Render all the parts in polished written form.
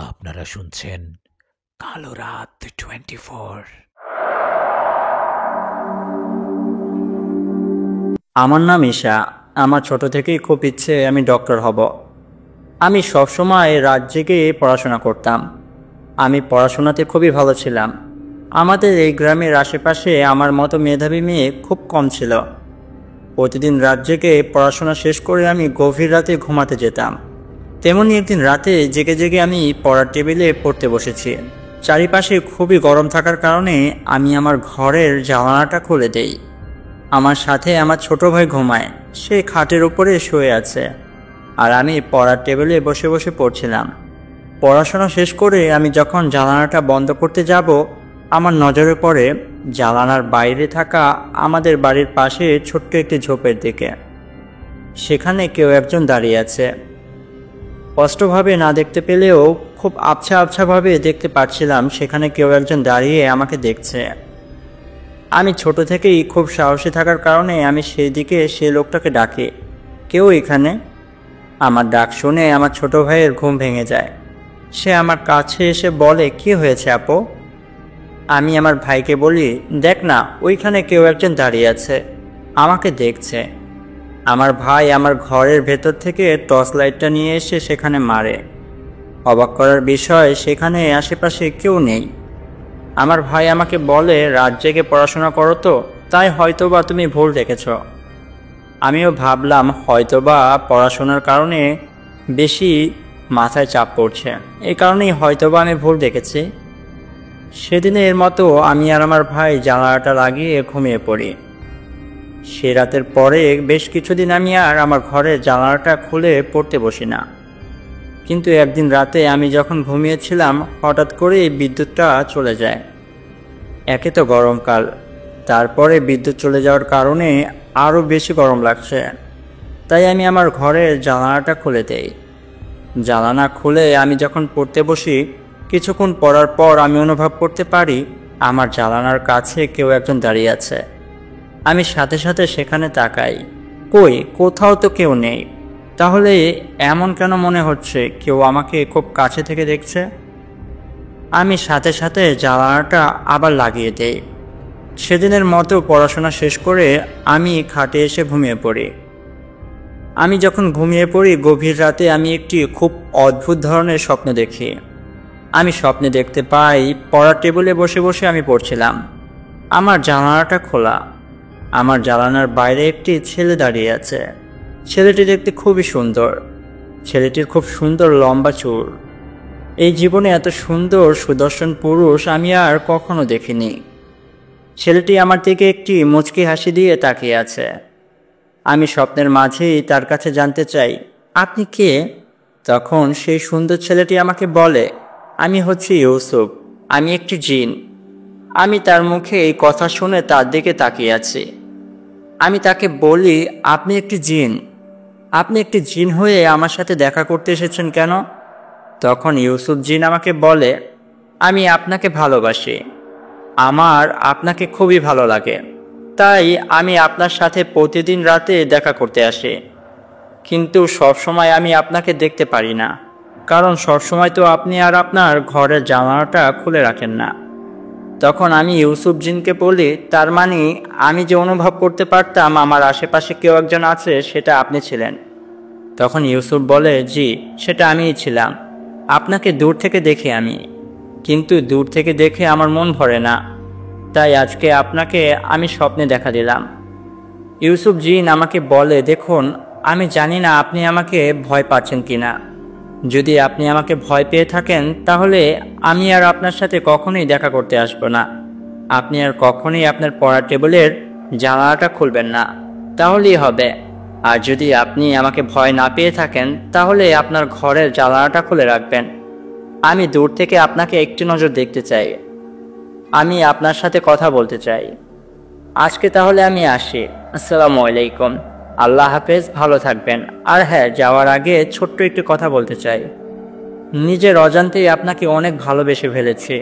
আপনারা শুনছেন কালো রাত 24। আমার নাম ঈশা। আমার ছোট থেকেই খুব ইচ্ছে আমি ডক্টর হব। আমি সবসময় রাত জেগে পড়াশোনা করতাম। আমি পড়াশোনাতে খুবই ভালো ছিলাম। আমাদের এই গ্রামের আশেপাশে আমার মতো মেধাবী মেয়ে খুব কম ছিল। প্রতিদিন রাত জেগে পড়াশোনা শেষ করে আমি গভীর রাতে ঘুমাতে যেতাম। তেমনি একদিন রাতে জেগে জেগে আমি পড়ার টেবিলে পড়তে বসেছি। চারিপাশে খুবই গরম থাকার কারণে আমি আমার ঘরের জানালাটা খুলে দেই। আমার সাথে আমার ছোট ভাই ঘুমায়, সে খাটের উপরে শুয়ে আছে, আর আমি পড়ার টেবিলে বসে বসে পড়ছিলাম। পড়াশোনা শেষ করে আমি যখন জানালাটা বন্ধ করতে যাব, আমার নজরে পড়ে জানালার বাইরে থাকা আমাদের বাড়ির পাশে ছোট্ট একটি ঝোপের দিকে। সেখানে কেউ একজন দাঁড়িয়ে আছে। স্পষ্টভাবে না দেখতে পেলেও খুব আবছা আবছাভাবে দেখতে পাচ্ছিলাম সেখানে কেউ একজন দাঁড়িয়ে আমাকে দেখছে। আমি ছোট থেকেই খুব সাহসী থাকার কারণে আমি সেই দিকে সে লোকটাকে ডাকি, কেউ এখানে? আমার ডাক শুনে আমার ছোট ভাইয়ের ঘুম ভেঙে যায়। সে আমার কাছে এসে বলে, কি হয়েছে আপু? আমি আমার ভাইকে বলি, দেখ না, ওইখানে কেউ একজন দাঁড়িয়ে আছে, আমাকে দেখছে। আমার ভাই আমার ঘরের ভেতর থেকে টর্চ লাইটটা নিয়ে এসে সেখানে মারে। অবাক করার বিষয়, সেখানে আশেপাশে কেউ নেই। আমার ভাই আমাকে বলে, রাত জেগে পড়াশোনা করো তো, তাই হয়তোবা তুমি ভুল দেখেছ। আমিও ভাবলাম হয়তোবা পড়াশোনার কারণে বেশি মাথায় চাপ পড়ছে, এই কারণেই হয়তোবা আমি ভুল দেখেছি। সেদিনের মতো আমি আর আমার ভাই জানালাটা লাগিয়ে ঘুমিয়ে পড়ি। সে রাতের পরে বেশ কিছুদিন আমি আর আমার ঘরের জানালাটা খুলে পড়তে বসি না। কিন্তু একদিন রাতে আমি যখন ঘুমিয়েছিলাম, হঠাৎ করে বিদ্যুৎটা চলে যায়। একে তো গরমকাল, তারপরে বিদ্যুৎ চলে যাওয়ার কারণে আরও বেশি গরম লাগছে। তাই আমি আমার ঘরের জানালাটা খুলে দেই। জানালা খুলে আমি যখন পড়তে বসি, কিছুক্ষণ পড়ার পর আমি অনুভব করতে পারি আমার জানালার কাছে কেউ একজন দাঁড়িয়ে আছে। আমি সাথে সাথে সেখানে তাকাই, কই, কোথাও তো কেউ নেই। তাহলে এমন কেন মনে হচ্ছে কেউ আমাকে খুব কাছে থেকে দেখছে? আমি সাথে সাথে জানালাটা আবার লাগিয়ে দেই। সেদিনের মতো পড়াশোনা শেষ করে আমি খাটে এসে ঘুমিয়ে পড়ি। আমি যখন ঘুমিয়ে পড়ি, গভীর রাতে আমি একটি খুব অদ্ভুত ধরনের স্বপ্ন দেখি। আমি স্বপ্নে দেখতে পাই পড়ার টেবিলে বসে বসে আমি পড়ছিলাম। আমার জানালাটা খোলা। আমার জানালার বাইরে একটি ছেলে দাঁড়িয়ে আছে। ছেলেটি দেখতে খুবই সুন্দর। ছেলেটির খুব সুন্দর লম্বা চুল। এই জীবনে এত সুন্দর সুদর্শন পুরুষ আমি আর কখনো দেখিনি। ছেলেটি আমার দিকে একটি মুচকি হাসি দিয়ে তাকিয়ে আছে। আমি স্বপ্নের মাঝেই তার কাছে জানতে চাই, আপনি কে? তখন সেই সুন্দর ছেলেটি আমাকে বলে, আমি হচ্ছি ইউসুফ, আমি একটি জিন। আমি তার মুখে এই কথা শুনে তার দিকে তাকিয়ে আছি। আমি তাকে বলি, আপনি একটি জিন? আপনি একটি জিন হয়ে আমার সাথে দেখা করতে এসেছেন কেন? তখন ইউসুফ জিন আমাকে বলে, আমি আপনাকে ভালোবাসি, আমার আপনাকে খুবই ভালো লাগে, তাই আমি আপনার সাথে প্রতিদিন রাতে দেখা করতে আসি। কিন্তু সবসময় আমি আপনাকে দেখতে পারি না, কারণ সবসময় তো আপনি আর আপনার ঘরের জানালাটা খুলে রাখেন না। তখন আমি ইউসুফ জিনকে বলি, তার মানে আমি যে অনুভব করতে পারতাম আমার আশেপাশে কেউ একজন আছে, সেটা আপনি ছিলেন। তখন ইউসুফ বলে, জি, সেটা আমিই ছিলাম। আপনাকে দূর থেকে দেখি আমি, কিন্তু দূর থেকে দেখে আমার মন ভরে না, তাই আজকে আপনাকে আমি স্বপ্নে দেখা দিলাম। ইউসুফ জিন আমাকে বলে, দেখুন, আমি জানি না আপনি আমাকে ভয় পাচ্ছেন কিনা। যদি আপনি আমাকে ভয় পেয়ে থাকেন, তাহলে আমি আর আপনার সাথে কখনোই দেখা করতে আসবো না। আপনি আর কখনোই আপনার পড়ার টেবিলের জানালাটা খুলবেন না, তাহলেই হবে। আর যদি আপনি আমাকে ভয় না পেয়ে থাকেন, তাহলে আপনার ঘরের জানালাটা খুলে রাখবেন। আমি দূর থেকে আপনাকে একটি নজর দেখতে চাই, আমি আপনার সাথে কথা বলতে চাই। আজকে তাহলে আমি আসি। আসসালামু আলাইকুম। আল্লাহ হাফেজ, ভালো থাকবেন। আর হ্যাঁ, যাওয়ার আগে ছোট্ট একটি কথা বলতে চাই। নিজের অজান্তেই আপনাকে অনেক ভালোবেসে ফেলেছি।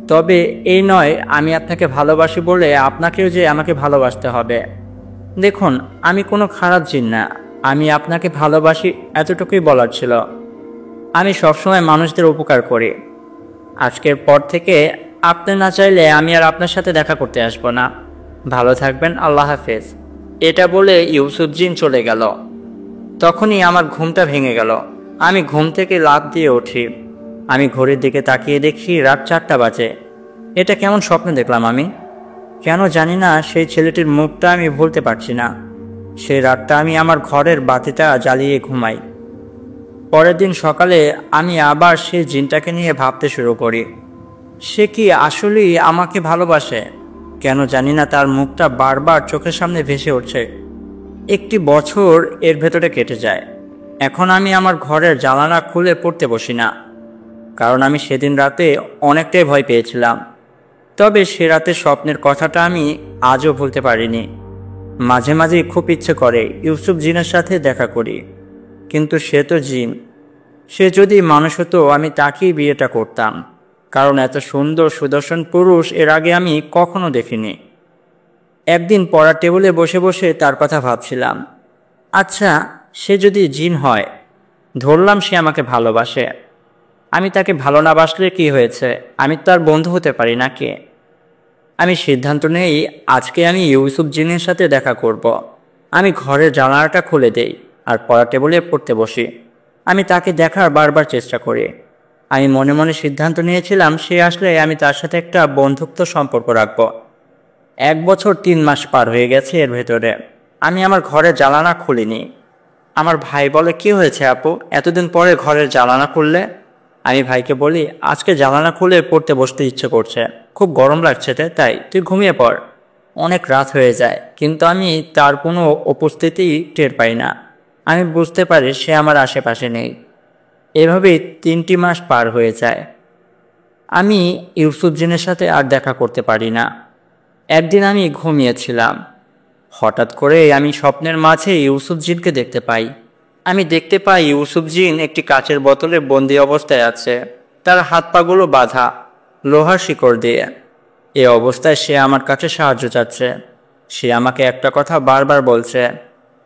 তবে এই নয় আমি আপনাকে ভালোবাসি বলে আপনাকেও যে আমাকে ভালোবাসতে হবে। দেখুন, আমি কোনো খারাপ জিন না, আমি আপনাকে ভালোবাসি, এতটুকুই বলার ছিল। আমি সবসময় মানুষদের উপকার করি। আজকের পর থেকে আপনি না চাইলে আমি আর আপনার সাথে দেখা করতে আসবো না। ভালো থাকবেন, আল্লাহ হাফেজ। এটা বলে ইউসুফ জিন চলে গেল। তখনই আমার ঘুমটা ভেঙে গেল। আমি ঘুম থেকে লাফ দিয়ে উঠি। আমি ঘড়ির দিকে তাকিয়ে দেখি রাত 4টা বাজে। এটা কেমন স্বপ্ন দেখলাম আমি? কেন জানি না সেই ছেলেটির মুখটা আমি ভুলতে পারছি না। সেই রাতটা আমি আমার ঘরের বাতিটা জ্বালিয়ে ঘুমাই। পরের দিন সকালে আমি আবার সেই জিনটাকে নিয়ে ভাবতে শুরু করি। সে কি আসলেই আমাকে ভালোবাসে? কেন জানি না তার মুখটা বারবার চোখের সামনে ভেসে উঠছে। একটি বছর এর ভেতরে কেটে যায়। এখন আমি আমার ঘরের জানালা খুলে পড়তে বসি না, কারণ আমি সেদিন রাতে অনেকটাই ভয় পেয়েছিলাম। তবে সে রাতে স্বপ্নের কথাটা আমি আজও ভুলতে পারিনি। মাঝে মাঝেই খুব ইচ্ছে করে ইউসুফ জিনের সাথে দেখা করি, কিন্তু সে তো জিন। সে যদি মানুষ হতো আমি তাকেই বিয়েটা করতাম, কারণ এত সুন্দর সুদর্শন পুরুষ এর আগে আমি কখনো দেখিনি। একদিন পড়ার টেবিলে বসে বসে তার কথা ভাবছিলাম। আচ্ছা, সে যদি জিন হয়, ধরলাম সে আমাকে ভালোবাসে, আমি তাকে ভালো না বাসলে কি হয়েছে? আমি তো আর বন্ধু হতে পারি নাকি? আমি সিদ্ধান্ত নেই আজকে আমি ইউসুফ জিনের সাথে দেখা করব। আমি ঘরের জানালাটা খুলে দেই আর পড়ার টেবিলে পড়তে বসি। আমি তাকে দেখার বারবার চেষ্টা করি। আমি মনে মনে সিদ্ধান্ত নিয়েছিলাম সে আসলে আমি তার সাথে একটা বন্ধুত্ব সম্পর্ক রাখব। 1 বছর 3 মাস পার হয়ে গেছে এর ভেতরে। আমি আমার ঘরের জানালা খুলিনি। আমার ভাই বলে, কি হয়েছে আপু, এতদিন পরে ঘরের জানালা খুললে? আমি ভাইকে বলি, আজকে জানালা খুলে পড়তে বসতে ইচ্ছে করছে, খুব গরম লাগছে, তাই তুই ঘুমিয়ে পড়। অনেক রাত হয়ে যায়, কিন্তু আমি তার কোনো উপস্থিতি টের পাই না। আমি বুঝতে পারি সে আমার আশেপাশে নেই। এভাবেই 3টি মাস পার হয়ে যায়। আমি ইউসুফ জিনের সাথে আর দেখা করতে পারি না। একদিন আমি ঘুমিয়েছিলাম। হঠাৎ করে আমি স্বপ্নের মাঝে ইউসুফ জিনকে দেখতে পাই। আমি দেখতে পাই ইউসুফ জিন একটি কাচের বোতলে বন্দি অবস্থায় আছে। তার হাত পাগুলো বাঁধা লোহার শিকড় দিয়ে। এ অবস্থায় সে আমার কাছে সাহায্য চাচ্ছে। সে আমাকে একটা কথা বারবার বলছে,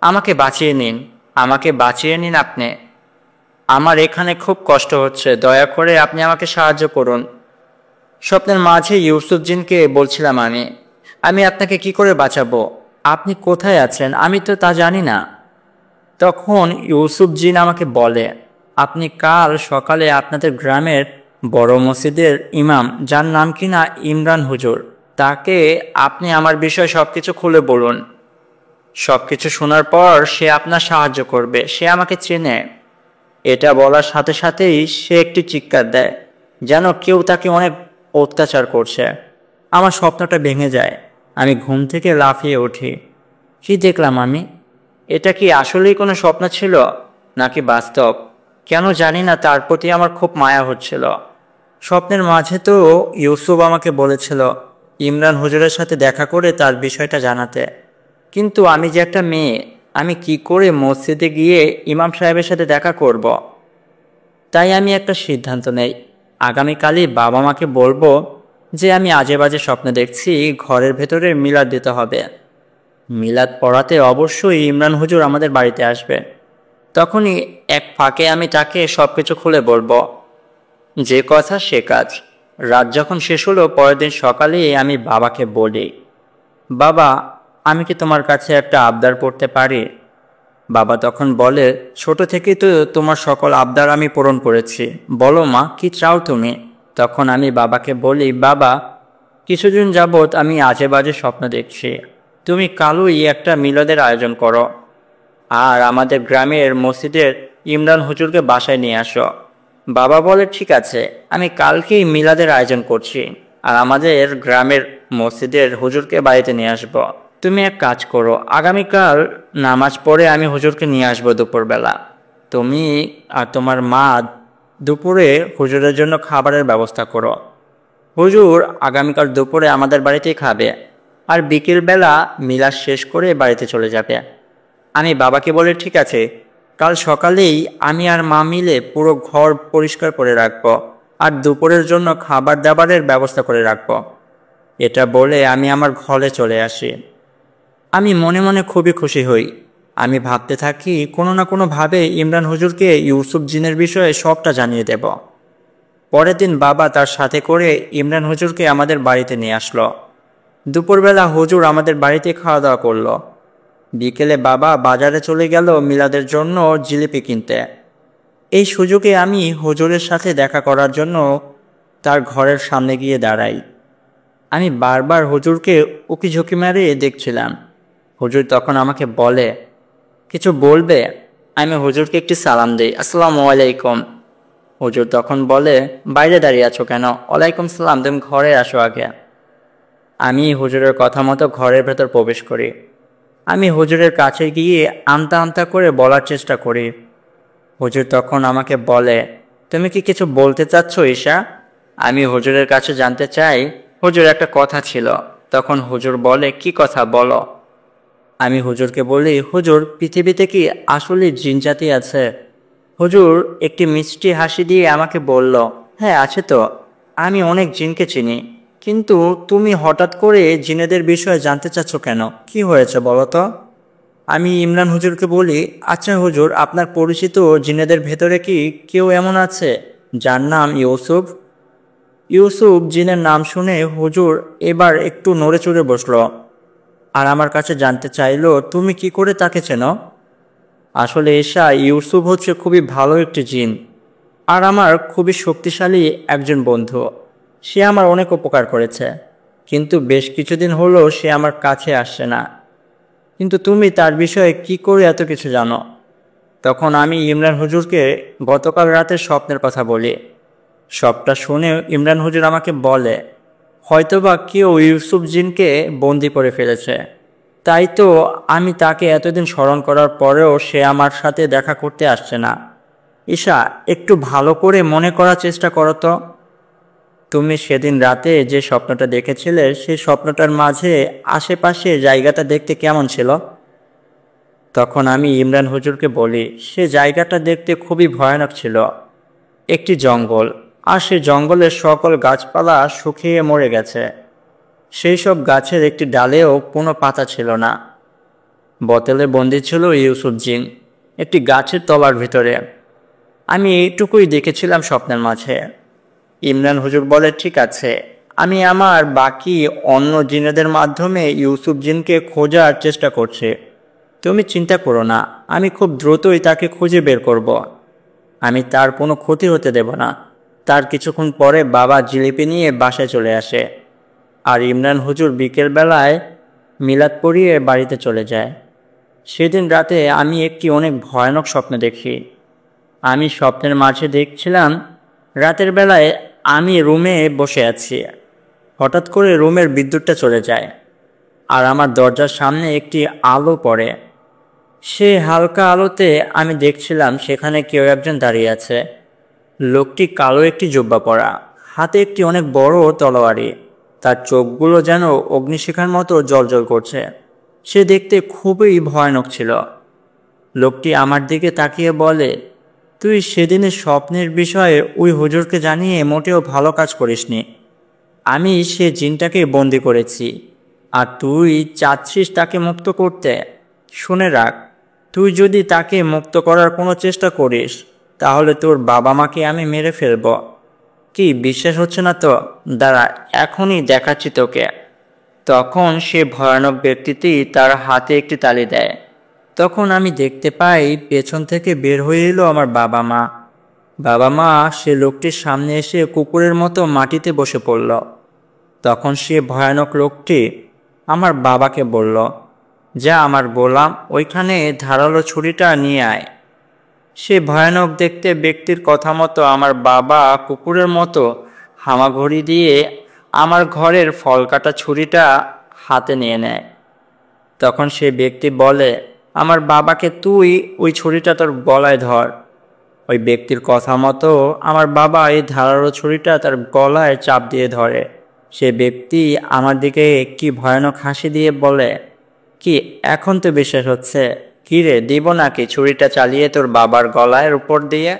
আমাকে বাঁচিয়ে নিন, আমাকে বাঁচিয়ে নিন আপনি। আমার এখানে খুব কষ্ট হচ্ছে, দয়া করে আপনি আমাকে সাহায্য করুন। স্বপ্নের মাঝে ইউসুফ জিনকে বলছিলাম, আমি আপনাকে কি করে বাঁচাবো? আপনি কোথায় আছেন আমি তো তা জানি না। তখন ইউসুফ জিন আমাকে বলে, আপনি কাল সকালে আপনাদের গ্রামের বড় মসজিদের ইমাম, যার নাম কিনা ইমরান হুজুর, তাকে আপনি আমার বিষয়ে সবকিছু খুলে বলুন। সবকিছু শোনার পর সে আপনার সাহায্য করবে, সে আমাকে চেনে। এটা বলার সাথে সাথেই সে একটি চিৎকার দেয়, যেন কেউ তাকে অনেক অত্যাচার করছে। আমার স্বপ্নটা ভেঙে যায়। আমি ঘুম থেকে লাফিয়ে উঠি। কি দেখলাম আমি? এটা কি আসলেই কোনো স্বপ্ন ছিল নাকি বাস্তব? কেন জানি না তার প্রতি আমার খুব মায়া হচ্ছিল। স্বপ্নের মাঝে তো ইউসুফ আমাকে বলেছিল ইমরান হুজুরের সাথে দেখা করে তার বিষয়টা জানাতে, কিন্তু আমি যে একটা মেয়ে, আমি কি করে মসজিদে গিয়ে ইমাম সাহেবের সাথে দেখা করব? তাই আমি একটা সিদ্ধান্ত নেই, আগামীকালই বাবা মাকে বলবো যে আমি আজে বাজে স্বপ্ন দেখছি, ঘরের ভেতরে মিলাদ দিতে হবে। মিলাদ পড়াতে অবশ্যই ইমরান হুজুর আমাদের বাড়িতে আসবে। তখনই এক ফাঁকে আমি তাকে সব কিছু খুলে বলবো। যে কথা সে কাজ। রাত যখন শেষ হলো, পরের দিন সকালেই আমি বাবাকে বলি, বাবা, আমি কি তোমার কাছে একটা আবদার করতে পারি? বাবা তখন বলে, ছোট থেকেই তো তোমার সকল আবদার আমি পূরণ করেছি, বলো মা, কি চাও তুমি? তখন আমি বাবাকে বলি, বাবা, কিছুদিন যাবৎ আমি আজে বাজে স্বপ্ন দেখছি। তুমি কালই একটা মিলাদের আয়োজন করো আর আমাদের গ্রামের মসজিদের ইমরান হুজুরকে বাসায় নিয়ে আসো। বাবা বলে, ঠিক আছে, আমি কালকেই মিলাদের আয়োজন করছি আর আমাদের গ্রামের মসজিদের হুজুরকে বাড়িতে নিয়ে আসব। তুমি এক কাজ করো, আগামীকাল নামাজ পড়ে আমি হুজুরকে নিয়ে আসবো দুপুরবেলা। তুমি আর তোমার মা দুপুরে হুজুরের জন্য খাবারের ব্যবস্থা করো। হুজুর আগামীকাল দুপুরে আমাদের বাড়িতেই খাবে আর বিকেলবেলা মিলাদ শেষ করে বাড়িতে চলে যাবে। আমি বাবাকে বলে, ঠিক আছে, কাল সকালেই আমি আর মা মিলে পুরো ঘর পরিষ্কার করে রাখবো আর দুপুরের জন্য খাবার দাবারের ব্যবস্থা করে রাখবো। এটা বলে আমি আমার ঘরে চলে আসি। আমি মনে মনে খুবই খুশি হই। আমি ভাবতে থাকি কোনো না কোনোভাবে ইমরান হুজুরকে ইউসুফ জিনের বিষয়ে সবটা জানিয়ে দেব। পরের দিন বাবা তার সাথে করে ইমরান হুজুরকে আমাদের বাড়িতে নিয়ে আসলো। দুপুরবেলা হুজুর আমাদের বাড়িতে খাওয়া দাওয়া করলো। বিকেলে বাবা বাজারে চলে গেল মিলাদের জন্য জিলিপি কিনতে। এই সুযোগে আমি হুজুরের সাথে দেখা করার জন্য তার ঘরের সামনে গিয়ে দাঁড়াই। আমি বারবার হুজুরকে উকিঝুঁকি মেরে দেখছিলাম। হুজুর তখন আমাকে বলে, কিছু বলবে? আমি হুজুরকে একটি সালাম দিই, আসসালামু আলাইকুম। হুজুর তখন বলে, বাইরে দাঁড়িয়ে আছো কেন? ওয়ালাইকুম সালাম, তুমি ঘরে আসো আগে। আমি হুজুরের কথা মতো ঘরের ভেতর প্রবেশ করি। আমি হুজুরের কাছে গিয়ে আমতা আমতা করে বলার চেষ্টা করি। হুজুর তখন আমাকে বলে, তুমি কি কিছু বলতে চাচ্ছ ঈশা? আমি হুজুরের কাছে জানতে চাই, হুজুর একটা কথা ছিল। তখন হুজুর বলে, কি কথা বলো? আমি হুজুরকে বলি, হুজুর পৃথিবীতে কি আসলে জিন জাতি আছে? হুজুর একটি মিষ্টি হাসি দিয়ে আমাকে বলল, হ্যাঁ আছে তো, আমি অনেক জিনকে চিনি। কিন্তু তুমি হঠাৎ করে জিনেদের বিষয়ে জানতে চাচ্ছ কেন? কি হয়েছে বলো তো? আমি ইমরান হুজুরকে বলি, আচ্ছা হুজুর, আপনার পরিচিত জিনেদের ভেতরে কি কেউ এমন আছে যার নাম ইউসুফ? ইউসুফ জিনের নাম শুনে হুজুর এবার একটু নড়ে চড়ে বসলো, আর আমার কাছে জানতে চাইলো, তুমি কি করে তাকে চেনো? আসলে ঈশা, ইউসুফ হচ্ছে খুবই ভালো একটি জিন, আর আমার খুবই শক্তিশালী একজন বন্ধু। সে আমার অনেক উপকার করেছে, কিন্তু বেশ কিছুদিন হলো সে আমার কাছে আসছে না। কিন্তু তুমি তার বিষয়ে কি করে এত কিছু জানো? তখন আমি ইমরান হুজুরকে গতকাল রাতের স্বপ্নের কথা বলি। সবটা শুনে ইমরান হুজুর আমাকে বলে, হয়তোবা কেউ ইউসুফ জিনকে বন্দি করে ফেলেছে। তাই তো আমি তাকে এতদিন স্মরণ করার পরেও সে আমার সাথে দেখা করতে আসছে না। ঈশা, একটু ভালো করে মনে করার চেষ্টা করো তো। তুমি সেদিন রাতে যে স্বপ্নটা দেখেছিলে, সেই স্বপ্নটার মাঝে আশেপাশে জায়গাটা দেখতে কেমন ছিল? তখন আমি ইমরান হুজুরকে বলি, সে জায়গাটা দেখতে খুবই ভয়ানক ছিল। একটি জঙ্গল, আর সে জঙ্গলের সকল গাছপালা শুকিয়ে মরে গেছে। সেই সব গাছের একটি ডালেও কোনো পাতা ছিল না। বোতলে বন্দি ছিল ইউসুফ জিন, একটি গাছের তলার ভিতরে। আমি এইটুকুই দেখেছিলাম স্বপ্নের মাঝে। ইমরান হুজুর বলে, ঠিক আছে, আমি আমার বাকি অন্য জিনেদের মাধ্যমে ইউসুফ জিনকে খোঁজার চেষ্টা করছি। তুমি চিন্তা করো না, আমি খুব দ্রুতই তাকে খুঁজে বের করব। আমি তার কোনো ক্ষতি হতে দেব না। তার কিছুক্ষণ পরে বাবা জিলিপি নিয়ে বাসায় চলে আসে, আর ইমরান হুজুর বিকেলবেলায় মিলাদ পড়িয়ে বাড়িতে চলে যায়। সেদিন রাতে আমি একটি অনেক ভয়ানক স্বপ্ন দেখি। আমি স্বপ্নের মাঝে দেখছিলাম, রাতের বেলায় আমি রুমে বসে আছি। হঠাৎ করে রুমের বিদ্যুৎটা চলে যায়, আর আমার দরজার সামনে একটি আলো পড়ে। সে হালকা আলোতে আমি দেখছিলাম সেখানে কেউ একজন দাঁড়িয়ে আছে। লোকটি কালো একটি জুব্বা পরা, হাতে একটি অনেক বড় তলোয়ারি। তার চোখগুলো যেন অগ্নিশিখার মতো জ্বলজ্বল করছে। সে দেখতে খুবই ভয়ানক ছিল। লোকটি আমার দিকে তাকিয়ে বলে, তুই সেদিনের স্বপ্নের বিষয়ে ওই হুজুরকে জানিয়ে মোটেও ভালো কাজ করিসনি। আমি সে জিনটাকে বন্দি করেছি, আর তুই চাচ্ছিস তাকে মুক্ত করতে। শুনে রাখ, তুই যদি তাকে মুক্ত করার কোনো চেষ্টা করিস, তাহলে তোর বাবা মাকে আমি মেরে ফেলব। কি বিশ্বাস হচ্ছে না তো? দাঁড়া, এখনই দেখাচ্ছি তোকে। তখন সে ভয়ানক ব্যক্তিটি তার হাতে একটি তালি দেয়। তখন আমি দেখতে পাই পেছন থেকে বের হয়ে এলো আমার বাবা মা। বাবা মা সে লোকটির সামনে এসে কুকুরের মতো মাটিতে বসে পড়ল। তখন সে ভয়ানক লোকটি আমার বাবাকে বলল, যা আমার গোলাম, ওইখানে ধারালো ছুরিটা নিয়ে আয়। সে ভয়ানক দেখতে ব্যক্তির কথা মতো আমার বাবা কুকুরের মতো হামাগুড়ি দিয়ে আমার ঘরের ফল কাটা ছুরিটা হাতে নিয়ে নেয়। তখন সে ব্যক্তি বলে, আমার বাবাকে তুই ওই ছুরিটা তোর গলায় ধর। ওই ব্যক্তির কথা মতো আমার বাবা এই ধারালো ছুরিটা তার গলায় চাপ দিয়ে ধরে। সে ব্যক্তি আমার দিকে কি ভয়ানক হাসি দিয়ে বলে, কি এখন তো বিশ্বাস হচ্ছে? কি রে, দিব নাকি ছুরিটা চালিয়ে তোর বাবার গলায় উপর দিয়ে?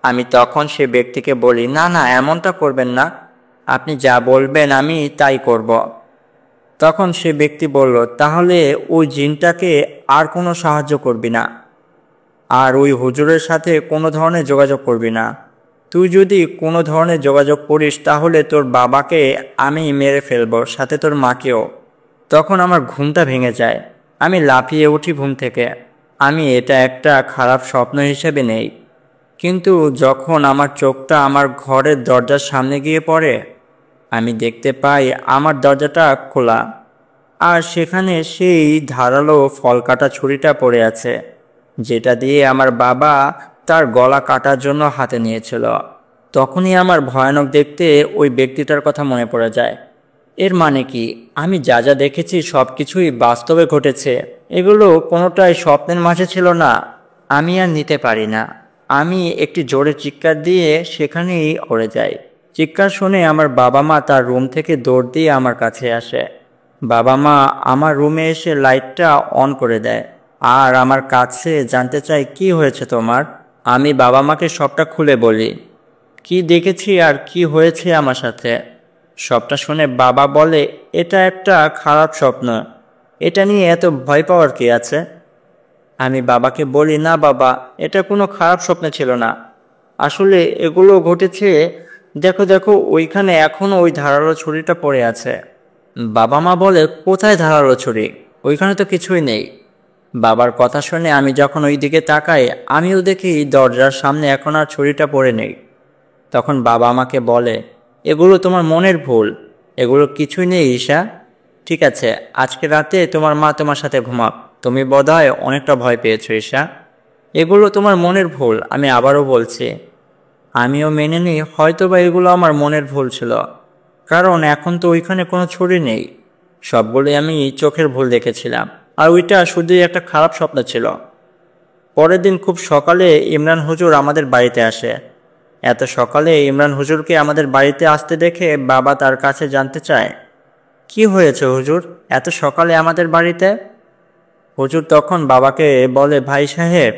আমি তখন সে ব্যক্তিকে বলি, না না, এমনটা করবেন না, আপনি যা বলবেন আমি তাই করব। তখন সে ব্যক্তি বলল, তাহলে ওই জিনটাকে আর কোনো সাহায্য করবি না, আর ওই হুজুরের সাথে কোনো ধরনের যোগাযোগ করবি না। তুই যদি কোনো ধরনের যোগাযোগ করিস তাহলে তোর বাবাকে আমি মেরে ফেলবো, সাথে তোর মাকেও। তখন আমার ঘুমটা ভেঙে যায়। আমি লাফিয়ে উঠি ঘুম থেকে। আমি এটা একটা খারাপ স্বপ্ন হিসেবে নেই, কিন্তু যখন আমার চোখটা আমার ঘরের দরজার সামনে গিয়ে পড়ে, আমি দেখতে পাই আমার দরজাটা খোলা, আর সেখানে সেই ধারালো ফল কাটা ছুরিটা পড়ে আছে, যেটা দিয়ে আমার বাবা তার গলা কাটার জন্য হাতে নিয়েছিল। তখনই আমার ভয়ানক দেখতে ওই ব্যক্তিটার কথা মনে পড়ে যায়। এর মানে কি, আমি যা যা দেখেছি সব কিছুই বাস্তবে ঘটেছে, এগুলো কোনোটাই স্বপ্নের মাঝে ছিল না। আমি আর নিতে পারি না। আমি একটি জোরে চিৎকার দিয়ে সেখানেই পড়ে যাই। চিৎকার শুনে আমার বাবা মা তার রুম থেকে দৌড় দিয়ে আমার কাছে আসে। বাবা মা আমার রুমে এসে লাইটটা অন করে দেয়, আর আমার কাছে জানতে চায়, কি হয়েছে তোমার? আমি বাবা মাকে সবটা খুলে বলি, কি দেখেছি আর কি হয়েছে আমার সাথে। সবটা শুনে বাবা বলে, এটা একটা খারাপ স্বপ্ন, এটা নিয়ে এত ভয় পাওয়ার কি আছে? আমি বাবাকে বলি, না বাবা, এটা কোনো খারাপ স্বপ্ন ছিল না, আসলে এগুলো ঘটেছে। দেখো দেখো, ওইখানে এখনো ওই ধারালো ছুরিটা পড়ে আছে। বাবা মা বলে, কোথায় ধারালো ছুরি? ওইখানে তো কিছুই নেই। বাবার কথা শুনে আমি যখন ওই দিকে তাকাই, আমিও দেখি দরজার সামনে এখন আর ছুরিটা পড়ে নেই। তখন বাবা আমাকে বলে, এগুলো তোমার মনের ভুল, এগুলো কিছুই নেই ঈশা। ঠিক আছে, আজকে রাতে তোমার মা তোমার সাথে ঘুমাক, তুমি বোধহয় অনেকটা ভয় পেয়েছো ঈশা। এগুলো তোমার মনের ভুল, আমি আবারও বলছি। আমিও মেনে নিই হয়তোবা এগুলো আমার মনের ভুল ছিল, কারণ এখন তো ওইখানে কোনো ছুরি নেই। সবগুলোই আমি চোখের ভুল দেখেছিলাম, আর ওইটা শুধুই একটা খারাপ স্বপ্ন ছিল। পরের দিন খুব সকালে ইমরান হুজুর আমাদের বাড়িতে আসে। এত সকালে ইমরান হুজুরকে আমাদের বাড়িতে আসতে দেখে বাবা তার কাছে জানতে চায়, কি হয়েছে হুজুর, এত সকালে আমাদের বাড়িতে? হুজুর তখন বাবাকে বলে, ভাই সাহেব,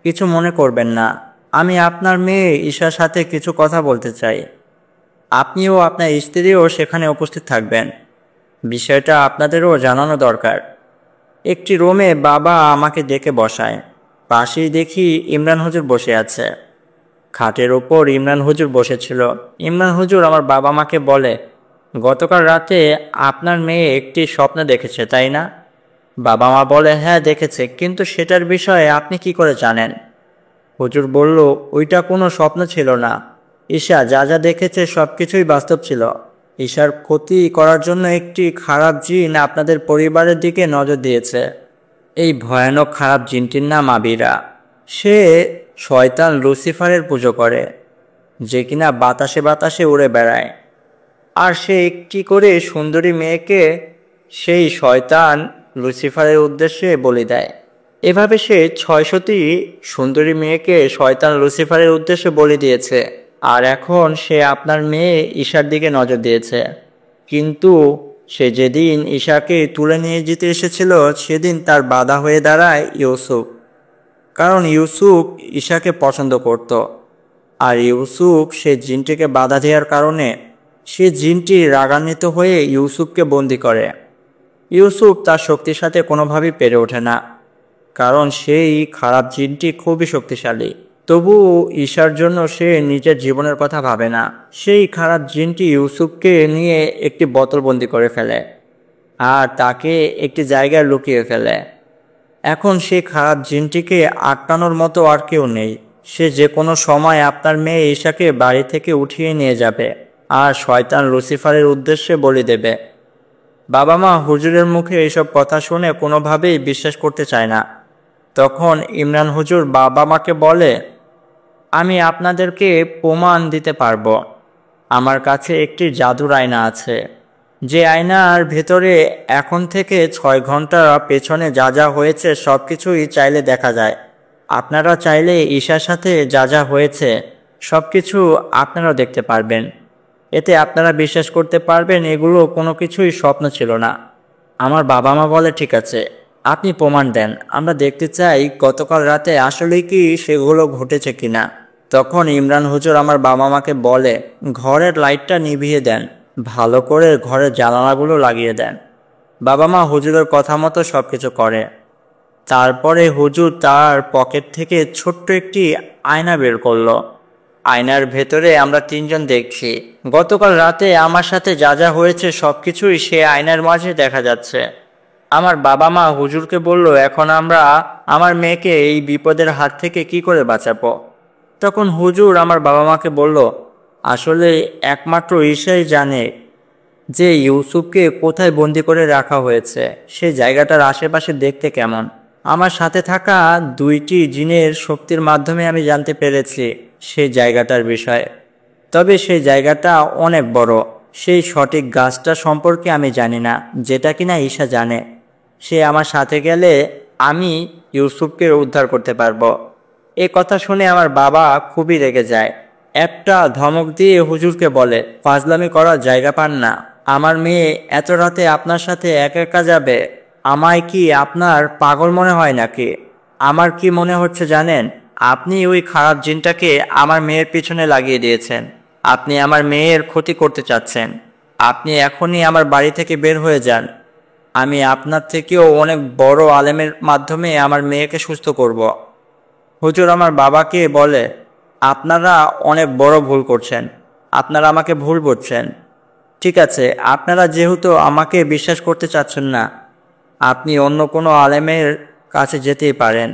কিছু মনে করবেন না, আমি আপনার মেয়ে ঈশার সাথে কিছু কথা বলতে চাই। আপনিও আপনার স্ত্রীও সেখানে উপস্থিত থাকবেন, বিষয়টা আপনাদেরও জানানো দরকার। একটি রুমে বাবা আমাকে ডেকে বসায়। পাশেই দেখি ইমরান হুজুর বসে আছে। খাটের ওপর ইমরান হুজুর বসেছিল। ইমরান হুজুর আমার বাবা মাকে বলে, গতকাল রাতে আপনার মেয়ে একটি স্বপ্ন দেখেছে, তাই না? বাবা মা বলে, হ্যাঁ দেখেছে, কিন্তু সেটার বিষয়ে আপনি কি করে জানেন? হুজুর বলল, ওইটা কোনো স্বপ্ন ছিল না, ঈশা যা যা দেখেছে সব কিছুই বাস্তব ছিল। ঈশার ক্ষতি করার জন্য একটি খারাপ জিন আপনাদের পরিবারের দিকে নজর দিয়েছে। এই ভয়ানক খারাপ জিনটির নাম আবিরা। সে শয়তান লুসিফারের পুজো করে, যে কিনা বাতাসে বাতাসে উড়ে বেড়ায়, আর সে একটি করে সুন্দরী মেয়েকে সেই শয়তান লুসিফারের উদ্দেশ্যে বলি দেয়। এভাবে সে 600টি সুন্দরী মেয়েকে শয়তান লুসিফারের উদ্দেশ্যে বলি দিয়েছে, আর এখন সে আপনার মেয়ে ঈশার দিকে নজর দিয়েছে। কিন্তু সে যেদিন ঈশাকে তুলে নিয়ে যেতে এসেছিল, সেদিন তার বাধা হয়ে দাঁড়ায় ইউসুফ, কারণ ইউসুফ ঈশাকে পছন্দ করত। আর ইউসুফ সে জিনটিকে বাধা দেওয়ার কারণে সে জিনটি রাগান্বিত হয়ে ইউসুফকে বন্দি করে। ইউসুফ তার শক্তির সাথে কোনোভাবেই পেরে ওঠে না, কারণ সেই খারাপ জিনটি খুবই শক্তিশালী। তবুও ঈশার জন্য সে নিজের জীবনের কথা ভাবে না। সেই খারাপ জিনটি ইউসুফকে নিয়ে একটি বোতলবন্দি করে ফেলে, আর তাকে একটি জায়গায় লুকিয়ে ফেলে। এখন সেই খারাপ জিনটিকে আটকানোর মতো আর কেউ নেই। সে যে কোনো সময় আপনার মেয়ে ঈশাকে বাড়ি থেকে উঠিয়ে নিয়ে যাবে, আর শয়তান লুসিফারের উদ্দেশ্যে বলি দেবে। বাবা মা হুজুরের মুখে এইসব কথা শুনে কোনোভাবেই বিশ্বাস করতে চায় না। তখন ইমরান হুজুর বাবা মাকে বলে, আমি আপনাদেরকে প্রমাণ দিতে পারবো। আমার কাছে একটি জাদুর আয়না আছে, যে আয়নার ভেতরে এখন থেকে 6 ঘন্টা পেছনে যা যা হয়েছে সব কিছুই চাইলে দেখা যায়। আপনারা চাইলে ঈশার সাথে যা যা হয়েছে সব কিছু আপনারাও দেখতে পারবেন। এতে আপনারা বিশ্বাস করতে পারবেন এগুলো কোনো কিছুই স্বপ্ন ছিল না। আমার বাবা মা বলে, ঠিক আছে, আপনি প্রমাণ দেন, আমরা দেখতে চাই গতকাল রাতে আসলেই কি সেগুলো ঘটেছে কিনা। তখন ইমরান হুজুর আমার বাবা মাকে বলে, ঘরের লাইটটা নিভিয়ে দেন, ভালো করে ঘরের জানালাগুলো লাগিয়ে দেন। বাবা মা হুজুরের কথা মতো সব কিছু করে। তারপরে হুজুর তার পকেট থেকে ছোট্ট একটি আয়না বের করলো। আয়নার ভেতরে আমরা তিনজন দেখছি। গতকাল রাতে আমার সাথে যা যা হয়েছে সব কিছুই সে আয়নার মাঝে দেখা যাচ্ছে। আমার বাবা মা হুজুরকে বলল, এখন আমরা আমার মেয়েকে এই বিপদের হাত থেকে কি করে বাঁচাবো। তখন হুজুর আমার বাবা মাকে বলল, আসলে একমাত্র ঈশাই জানে যে ইউসুফকে কোথায় বন্দি করে রাখা হয়েছে, সে জায়গাটার আশেপাশে দেখতে কেমন। আমার সাথে থাকা দুইটি জিনের শক্তির মাধ্যমে আমি জানতে পেরেছি সেই জায়গাটার বিষয়ে। তবে সেই জায়গাটা অনেক বড়। সেই সঠিক গাছটা সম্পর্কে আমি জানি না, যেটা কিনা ঈশা জানে। সে আমার সাথে গেলে আমি ইউসুফকে উদ্ধার করতে পারবো। এ কথা শুনে আমার বাবা খুবই রেগে যায়। একটা ধমক দিয়ে হুজুরকে বলে, ফাজলামি করার জায়গা পান না? আমার মেয়ে এত রাতে আপনার সাথে একা একা যাবে? আমায় কি আপনার পাগল মনে হয় নাকি? আমার কি মনে হচ্ছে জানেন? আপনি ওই খারাপ জিনটাকে আমার মেয়ের পিছনে লাগিয়ে দিয়েছেন। আপনি আমার মেয়ের ক্ষতি করতে চাচ্ছেন। আপনি এখনই আমার বাড়ি থেকে বের হয়ে যান। আমি আপনার থেকেও অনেক বড় আলেমের মাধ্যমে আমার মেয়েকে সুস্থ করব। হুজুর আমার বাবাকে বলে, আপনারা অনেক বড় ভুল করছেন। আপনারা আমাকে ভুল বুঝছেন। ঠিক আছে, আপনারা যেহেতু আমাকে বিশ্বাস করতে চাচ্ছেন না, আপনি অন্য কোনো আলেমের কাছে যেতেই পারেন।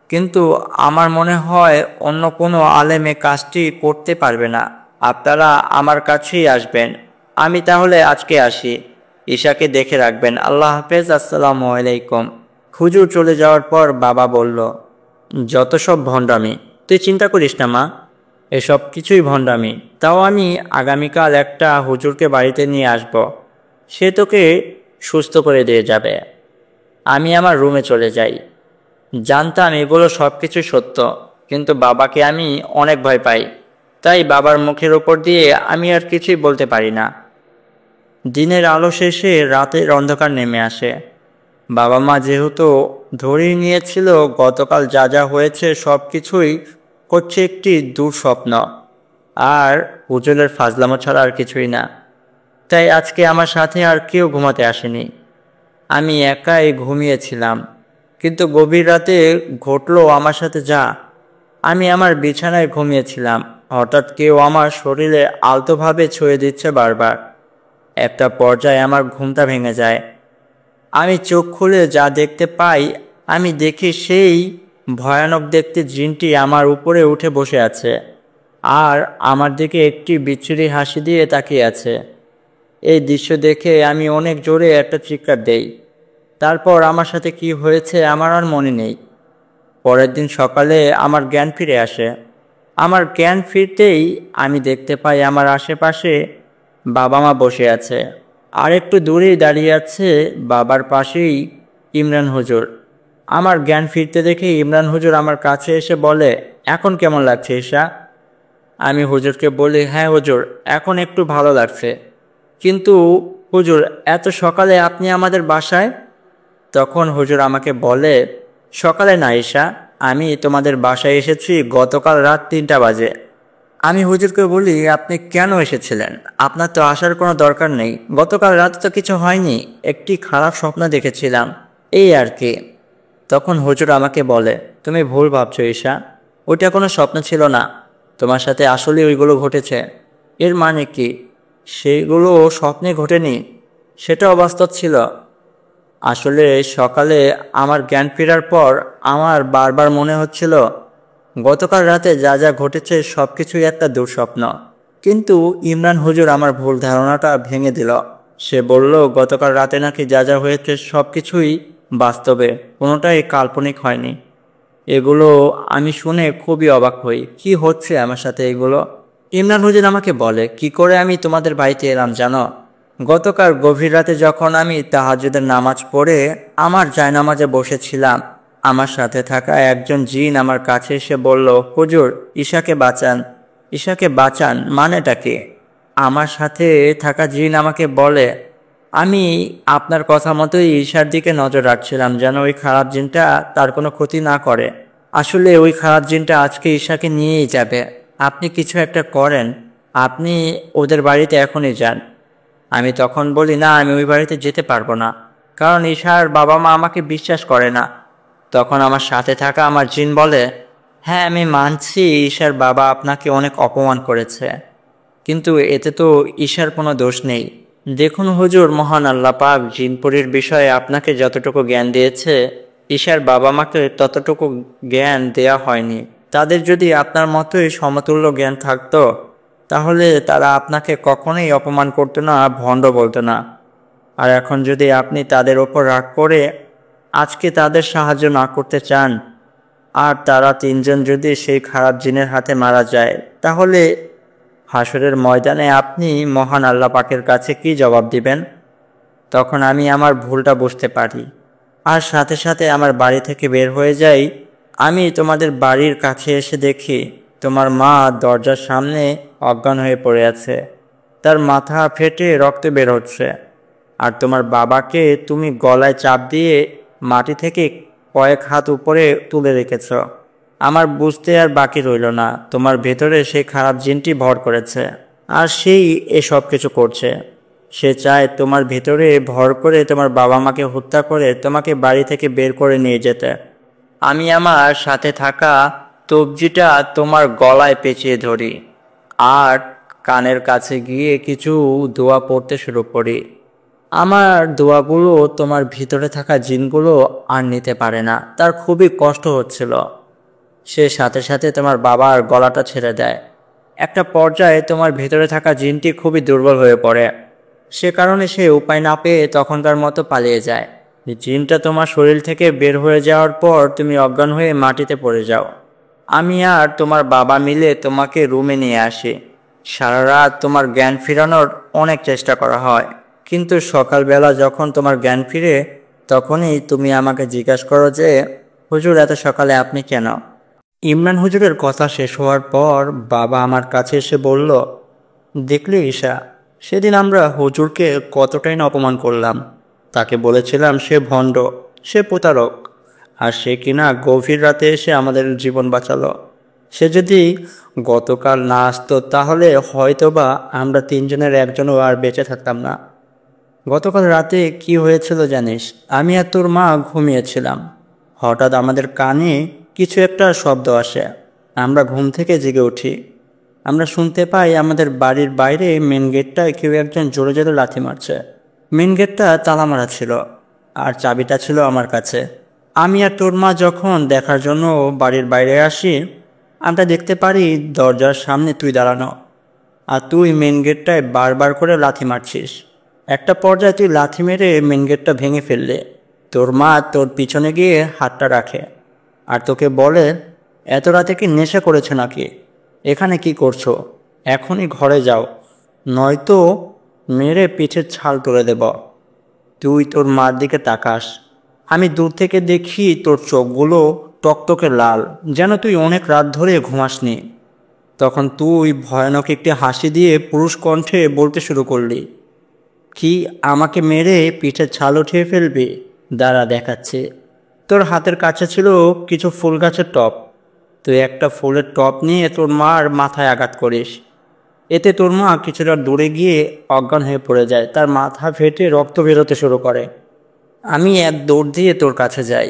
কিন্তু আমার মনে হয় অন্য কোনো আলেমে কাজটি করতে পারবে না। আপনারা আমার কাছেই আসবেন। আমি তাহলে আজকে আসি। ঈশাকে দেখে রাখবেন। আল্লাহ হাফেজ। আসসালামু আলাইকুম। হুজুর চলে যাওয়ার পর বাবা বলল, যত সব ভণ্ডামি। তুই চিন্তা করিস না মা, এসব কিছুই ভণ্ডামি। তাও আমি আগামীকাল একটা হুজুরকে বাড়িতে নিয়ে আসব। সে তোকে সুস্থ করে দিয়ে যাবে। আমি আমার রুমে চলে যাই। জানতাম এগুলো সব কিছুই সত্য, কিন্তু বাবাকে আমি অনেক ভয় পাই। তাই বাবার মুখের ওপর দিয়ে আমি আর কিছুই বলতে পারি না। দিনের আলো শেষে রাতের অন্ধকার নেমে আসে। বাবা মা যেহেতু ধরেই নিয়েছিল গতকাল যা যা হয়েছে সব কিছুই হচ্ছে একটি দুঃস্বপ্ন আর হুজুরের ফাজলামো ছাড়া আর কিছুই না, তাই আজকে আমার সাথে আর কেউ ঘুমাতে আসেনি। আমি একাই ঘুমিয়েছিলাম। কিন্তু গভীর রাতে ঘটলো আমার সাথে যা। আমি আমার বিছানায় ঘুমিয়েছিলাম, হঠাৎ কেউ আমার শরীরে আলতোভাবে ছুঁয়ে দিচ্ছে বারবার। একটা পর্যায়ে আমার ঘুমটা ভেঙে যায়। আমি চোখ খুলে যা দেখতে পাই, আমি দেখি সেই ভয়ানক দেখতে জিনটি আমার উপরে উঠে বসে আছে আর আমার দিকে একটি বিচ্ছিরি হাসি দিয়ে তাকিয়ে আছে। এই দৃশ্য দেখে আমি অনেক জোরে একটা চিৎকার দেই। তারপর আমার সাথে কি হয়েছে আমার আর মনে নেই। পরের দিন সকালে আমার জ্ঞান ফিরে আসে। আমার জ্ঞান ফিরতেই আমি দেখতে পাই আমার আশেপাশে বাবা মা বসে আছে, আর একটু দূরেই দাঁড়িয়ে আছে বাবার পাশেই ইমরান হুজুর। আমার জ্ঞান ফিরতে দেখে ইমরান হুজুর আমার কাছে এসে বলে, এখন কেমন লাগছে ঈশা? আমি হুজুরকে বলি, হ্যাঁ হুজুর, এখন একটু ভালো লাগছে। কিন্তু হুজুর, এত সকালে আপনি আমাদের বাসায়? তখন হুজুর আমাকে বলে, সকালে না ঈশা, আমি তোমাদের বাসায় এসেছি গতকাল রাত 3টা বাজে। আমি হুজুরকে বলি, আপনি কেন এসেছিলেন? আপনার তো আসার কোনো দরকার নেই। গতকাল রাতে তো কিছু হয়নি, একটি খারাপ স্বপ্ন দেখেছিলাম, এই আর কি। তখন হুজুর আমাকে বলে, তুমি ভুল ভাবছো ঈশা, ওইটা কোনো স্বপ্ন ছিল না। তোমার সাথে আসলে ওইগুলো ঘটেছে। এর মানে কি? সেগুলো স্বপ্নে ঘটেনি, সেটাও বাস্তব ছিল। আসলে সকালে আমার জ্ঞান ফেরার পর আমার বারবার মনে হচ্ছিল গতকাল রাতে যা যা ঘটেছে সব কিছুই একটা দুঃস্বপ্ন। কিন্তু ইমরান হুজুর আমার ভুল ধারণাটা ভেঙে দিল। সে বলল, গতকাল রাতে নাকি যা যা হয়েছে সব কিছুই বাস্তবে, কোনোটাই কাল্পনিক হয়নি। এগুলো আমি শুনে খুবই অবাক হই। কি হচ্ছে আমার সাথে এগুলো? ইমরান হুজুর আমাকে বলে, কি করে আমি তোমাদের বাড়িতে এলাম জানো? গতকাল গভীর রাতে যখন আমি তাহাজ্জুদের নামাজ পড়ে আমার জায়নামাজে বসেছিলাম, আমার সাথে থাকা একজন জিন আমার কাছে এসে বলল, হুজুর, ঈশাকে বাঁচান। ঈশাকে বাঁচান মানেটা কি? আমার সাথে থাকা জিন আমাকে বলে, আমি আপনার কথা মতোই ঈশার দিকে নজর রাখছিলাম যেন ওই খারাপ জিনটা তার কোনো ক্ষতি না করে। আসলে ওই খারাপ জিনটা আজকে ঈশাকে নিয়েই যাবে। আপনি কিছু একটা করেন, আপনি ওদের বাড়িতে এখনই যান। আমি তখন বলি, না, আমি ওই বাড়িতে যেতে পারবো না। কারণ ঈশার বাবা মা আমাকে বিশ্বাস করে না। তখন আমার সাথে থাকা আমার জিন বলে, হ্যাঁ আমি মানছি ঈশার বাবা আপনাকে অনেক অপমান করেছে, কিন্তু এতে তো ঈশার কোনো দোষ নেই। দেখুন হুজুর, মহান আল্লাহ পাক জিনপুরীর বিষয়ে আপনাকে যতটুকু জ্ঞান দিয়েছে ঈশার বাবা মাকে ততটুকু জ্ঞান দেয়া হয়নি। তাদের যদি আপনার মতোই সমতুল্য জ্ঞান থাকতো তাহলে তারা আপনাকে কখনোই অপমান করতো না, ভণ্ড বলতো না। আর এখন যদি আপনি তাদের ওপর রাগ করে আজকে তাদের সাহায্য না করতে চান, আর তারা তিনজন যদি সেই খারাপ জিনের হাতে মারা যায়, তাহলে হাসরের ময়দানে আপনি মহান আল্লাহ পাকের কাছে কি জবাব দিবেন? তখন আমি আমার ভুলটা বুঝতে পারি, আর সাথে সাথে আমার বাড়ি থেকে বের হয়ে যাই। আমি তোমাদের বাড়ির কাছে এসে দেখি তোমার মা দরজার সামনে অজ্ঞান হয়ে পড়ে আছে, তার মাথা ফেটে রক্ত বের হচ্ছে। আর তোমার বাবাকে তুমি গলায় চাপ দিয়ে মাটি থেকে কয়েক হাত উপরে তুলে রেখেছ। আমার বুঝতে আর বাকি রইল না, তোমার ভেতরে সেই খারাপ জিনটি ভর করেছে, আর সেই এসব কিছু করছে। সে চায় তোমার ভেতরে ভর করে তোমার বাবা মাকে হত্যা করে তোমাকে বাড়ি থেকে বের করে নিয়ে যেতে। আমি আমার সাথে থাকা তবজিটা তোমার গলায় পেঁচিয়ে ধরি আর কানের কাছে গিয়ে কিছু দোয়া পড়তে শুরু করি। আমার দোয়াগুলো তোমার ভিতরে থাকা জিনগুলো আর নিতে পারে না, তার খুবই কষ্ট হচ্ছিল। সে সাথে সাথে তোমার বাবার গলাটা ছেড়ে দেয়। একটা পর্যায়ে তোমার ভেতরে থাকা জিনটি খুবই দুর্বল হয়ে পড়ে, সে কারণে সে উপায় না পেয়ে তখনকার মতো পালিয়ে যায়। জিনটা তোমার শরীর থেকে বের হয়ে যাওয়ার পর তুমি অজ্ঞান হয়ে মাটিতে পড়ে যাও। আমি আর তোমার বাবা মিলে তোমাকে রুমে নিয়ে আসি। সারা রাত তোমার জ্ঞান ফেরানোর অনেক চেষ্টা করা হয়, কিন্তু সকালবেলা যখন তোমার জ্ঞান ফিরে তখনই তুমি আমাকে জিজ্ঞাসা করো যে হুজুর এত সকালে আপনি কেন? ইমরান হুজুরের কথা শেষ হওয়ার পর বাবা আমার কাছে এসে বলল, দেখলি ঈশা, সেদিন আমরা হুজুরকে কতটাই না অপমান করলাম। তাকে বলেছিলাম সে ভণ্ড, সে প্রতারক, আর সে কিনা গভীর রাতে এসে আমাদের জীবন বাঁচালো। সে যদি গতকাল না আসতো তাহলে হয়তোবা আমরা তিনজনের একজনও আর বেঁচে থাকতাম না। গতকাল রাতে কি হয়েছিল জানিস? আমি আর তোর মা ঘুমিয়েছিলাম, হঠাৎ আমাদের কানে কিছু একটা শব্দ আসে। আমরা ঘুম থেকে জেগে উঠি। আমরা শুনতে পাই আমাদের বাড়ির বাইরে মেন গেটটায় কেউ একজন জোরে জোরে লাথি মারছে। মেন গেটটা তালা মারা ছিল, আর চাবিটা ছিল আমার কাছে। আমি আর তোর মা যখন দেখার জন্য বাড়ির বাইরে আসি, আমরা দেখতে পারি দরজার সামনে তুই দাঁড়ানো, আর তুই মেন গেটটায় বারবার করে লাথি মারছিস। একটা পর্যায়ে তুই লাথি মেরে মেন গেটটা ভেঙে ফেললে। তোর মা তোর পিছনে গিয়ে হাতটা রাখে আর তোকে বলে, এত রাতে কি নেশা করেছো নাকি? এখানে কি করছো? এখনই ঘরে যাও, নয়তো মেরে পিঠের ছাল তুলে দেব। তুই তোর মার দিকে তাকাস। আমি দূর থেকে দেখি তোর চোখগুলো টকটকে লাল, যেন তুই অনেক রাত ধরে ঘুমাসনি। তখন তুই ভয়ানক একটি হাসি দিয়ে পুরুষ কণ্ঠে বলতে শুরু করলি, কি আমাকে মেরে পিঠের ছাল উঠিয়ে ফেলবি? দাঁড়া দেখাচ্ছে। তোর হাতের কাছে ছিল কিছু ফুল গাছের টব। তুই একটা ফুলের টব নিয়ে তোর মার মাথায় আঘাত করিস। এতে তোর মা কিছুটা দূরে গিয়ে অজ্ঞান হয়ে পড়ে যায়, তার মাথা ফেটে রক্ত বেরোতে শুরু করে। আমি এক দৌড় দিয়ে তোর কাছে যাই,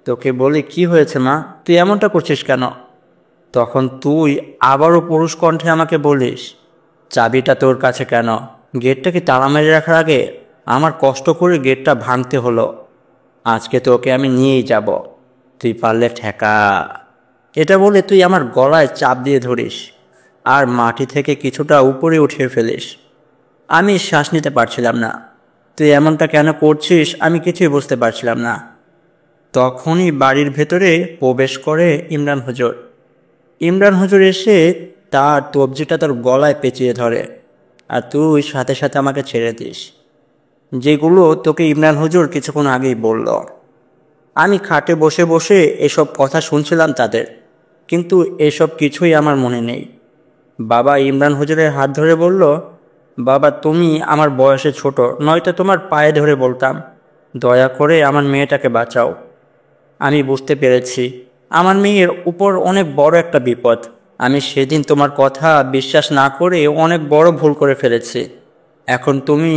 তোকে বলি, কি হয়েছে মা, তুই এমনটা করছিস কেন? তখন তুই আবারও পুরুষ কণ্ঠে আমাকে বলিস, চাবিটা তোর কাছে কেন? গেটটা কি তালা মেরে রাখার আগে আমার কষ্ট করে গেটটা ভাঙতে হলো। আজকে তোকে আমি নিয়েই যাব, তুই পারলে ঠেকা। এটা বলে তুই আমার গলায় চাপ দিয়ে ধরিস আর মাটি থেকে কিছুটা উপরে উঠিয়ে ফেলিস। আমি শ্বাস নিতে পারছিলাম না। তুই এমনটা কেন করছিস আমি কিছুই বুঝতে পারছিলাম না। তখনই বাড়ির ভেতরে প্রবেশ করে ইমরান হুজুর। ইমরান হুজুর এসে তার তবজিটা তোর গলায় পেঁচিয়ে ধরে, আর তুই সাথে সাথে আমাকে ছেড়ে দিস, যেগুলো তোকে ইমরান হুজুর কিছুক্ষণ আগেই বলল। আমি খাটে বসে বসে এসব কথা শুনছিলাম তাদের, কিন্তু এসব কিছুই আমার মনে নেই। বাবা ইমরান হুজুরের হাত ধরে বলল, বাবা তুমি আমার বয়সে ছোট, নয়তো তোমার পায়ে ধরে বলতাম, দয়া করে আমার মেয়েটাকে বাঁচাও। আমি বুঝতে পেরেছি আমার মেয়ের উপর অনেক বড় একটা বিপদ। আমি সেদিন তোমার কথা বিশ্বাস না করে অনেক বড় ভুল করে ফেলেছি। এখন তুমি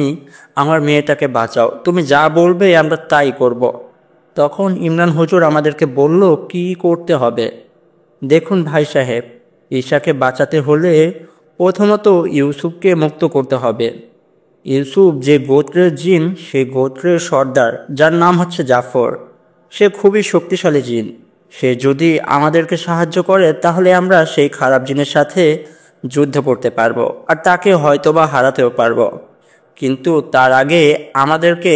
আমার মেয়েটাকে বাঁচাও, তুমি যা বলবে আমরা তাই করব। তখন ইমরান হুজুর আমাদেরকে বলল কি করতে হবে। দেখুন ভাই সাহেব, ঈশাকে বাঁচাতে হলে প্রথমত ইউসুফকে মুক্ত করতে হবে। ইউসুফ যে গোত্রের জিন, সেই গোত্রের সর্দার, যার নাম হচ্ছে জাফর, সে খুবই শক্তিশালী জিন। সে যদি আমাদেরকে সাহায্য করে তাহলে আমরা সেই খারাপ জিনের সাথে যুদ্ধ করতে পারবো আর তাকে হয়তোবা হারাতেও পারবো। কিন্তু তার আগে আমাদেরকে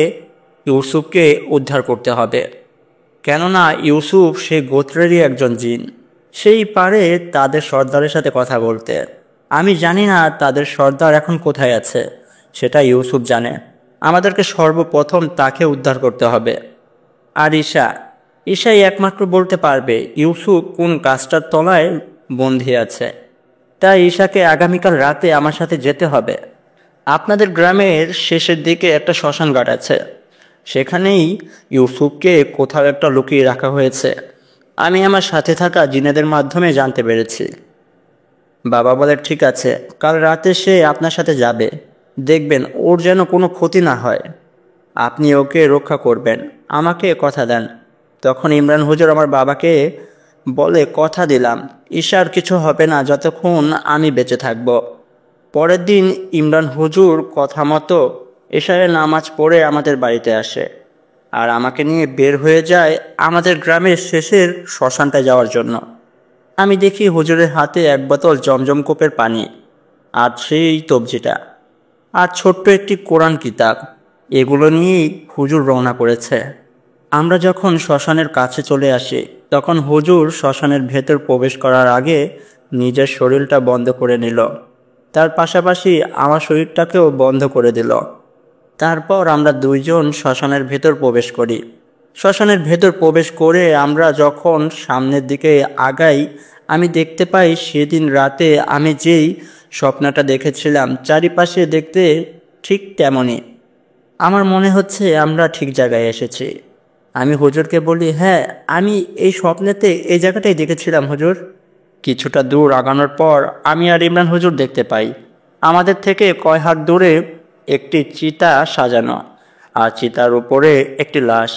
ইউসুফকে উদ্ধার করতে হবে, কেননা ইউসুফ সে গোত্রেরই একজন জিন। সেই পারে তাদের সর্দারের সাথে কথা বলতে। আমি জানি না তাদের সর্দার এখন কোথায় আছে, সেটা ইউসুফ জানে। আমাদেরকে সর্বপ্রথম তাকে উদ্ধার করতে হবে। আর ঈশাই একমাত্র বলতে পারবে ইউসুফ কোন গাছটার তলায় বন্দী আছে। তাই ঈশাকে আগামীকাল রাতে আমার সাথে যেতে হবে। আপনাদের গ্রামের শেষের দিকে একটা শ্মশান ঘাট আছে, সেখানেই ইউসুফকে কোথাও একটা লুকিয়ে রাখা হয়েছে। আমি আমার সাথে থাকা জিনেদের মাধ্যমে জানতে পেরেছি। বাবা বলে ঠিক আছে, কাল রাতে সে আপনার সাথে যাবে। দেখবেন ওর যেন কোনো ক্ষতি না হয়। আপনি ওকে রক্ষা করবেন, আমাকে কথা দেন। তখন ইমরান হুজুর আমার বাবাকে বলে কথা দিলাম, ঈশার কিছু হবে না যতক্ষণ আমি বেঁচে থাকব। পরের দিন ইমরান হুজুর কথা মতো এশারের নামাজ পড়ে আমাদের বাড়িতে আসে আর আমাকে নিয়ে বের হয়ে যায় আমাদের গ্রামের শেষের শ্মশানটায় যাওয়ার জন্য। আমি দেখি হুজুরের হাতে এক বোতল জমজম কোপের পানি আর সেই তবজিটা আর ছোট্ট একটি কোরআন কিতাব, এগুলো নিয়েই হুজুর রওনা করেছে। আমরা যখন শ্মশানের কাছে চলে আসি তখন হুজুর শ্মশানের ভেতর প্রবেশ করার আগে নিজের শরীরটা বন্ধ করে নিল, তার পাশাপাশি আমার শরীরটাকেও বন্ধ করে দিল। তারপর আমরা দুইজন শ্মশানের ভেতর প্রবেশ করি। শ্মশানের ভেতর প্রবেশ করে আমরা যখন সামনের দিকে আগাই, আমি দেখতে পাই সেদিন রাতে আমি যেই স্বপ্নটা দেখেছিলাম চারিপাশে দেখতে ঠিক তেমনই। আমার মনে হচ্ছে আমরা ঠিক জায়গায় এসেছি। আমি হুজুরকে বলি, হ্যাঁ আমি এই স্বপ্নেতে এই জায়গাটাই দেখেছিলাম হুজুর। কিছুটা দূর আগানোর পর আমি আর ইমরান হুজুর দেখতে পাই আমাদের থেকে কয় হাত দূরে একটি চিতা সাজানো আর চিতার উপরে একটি লাশ।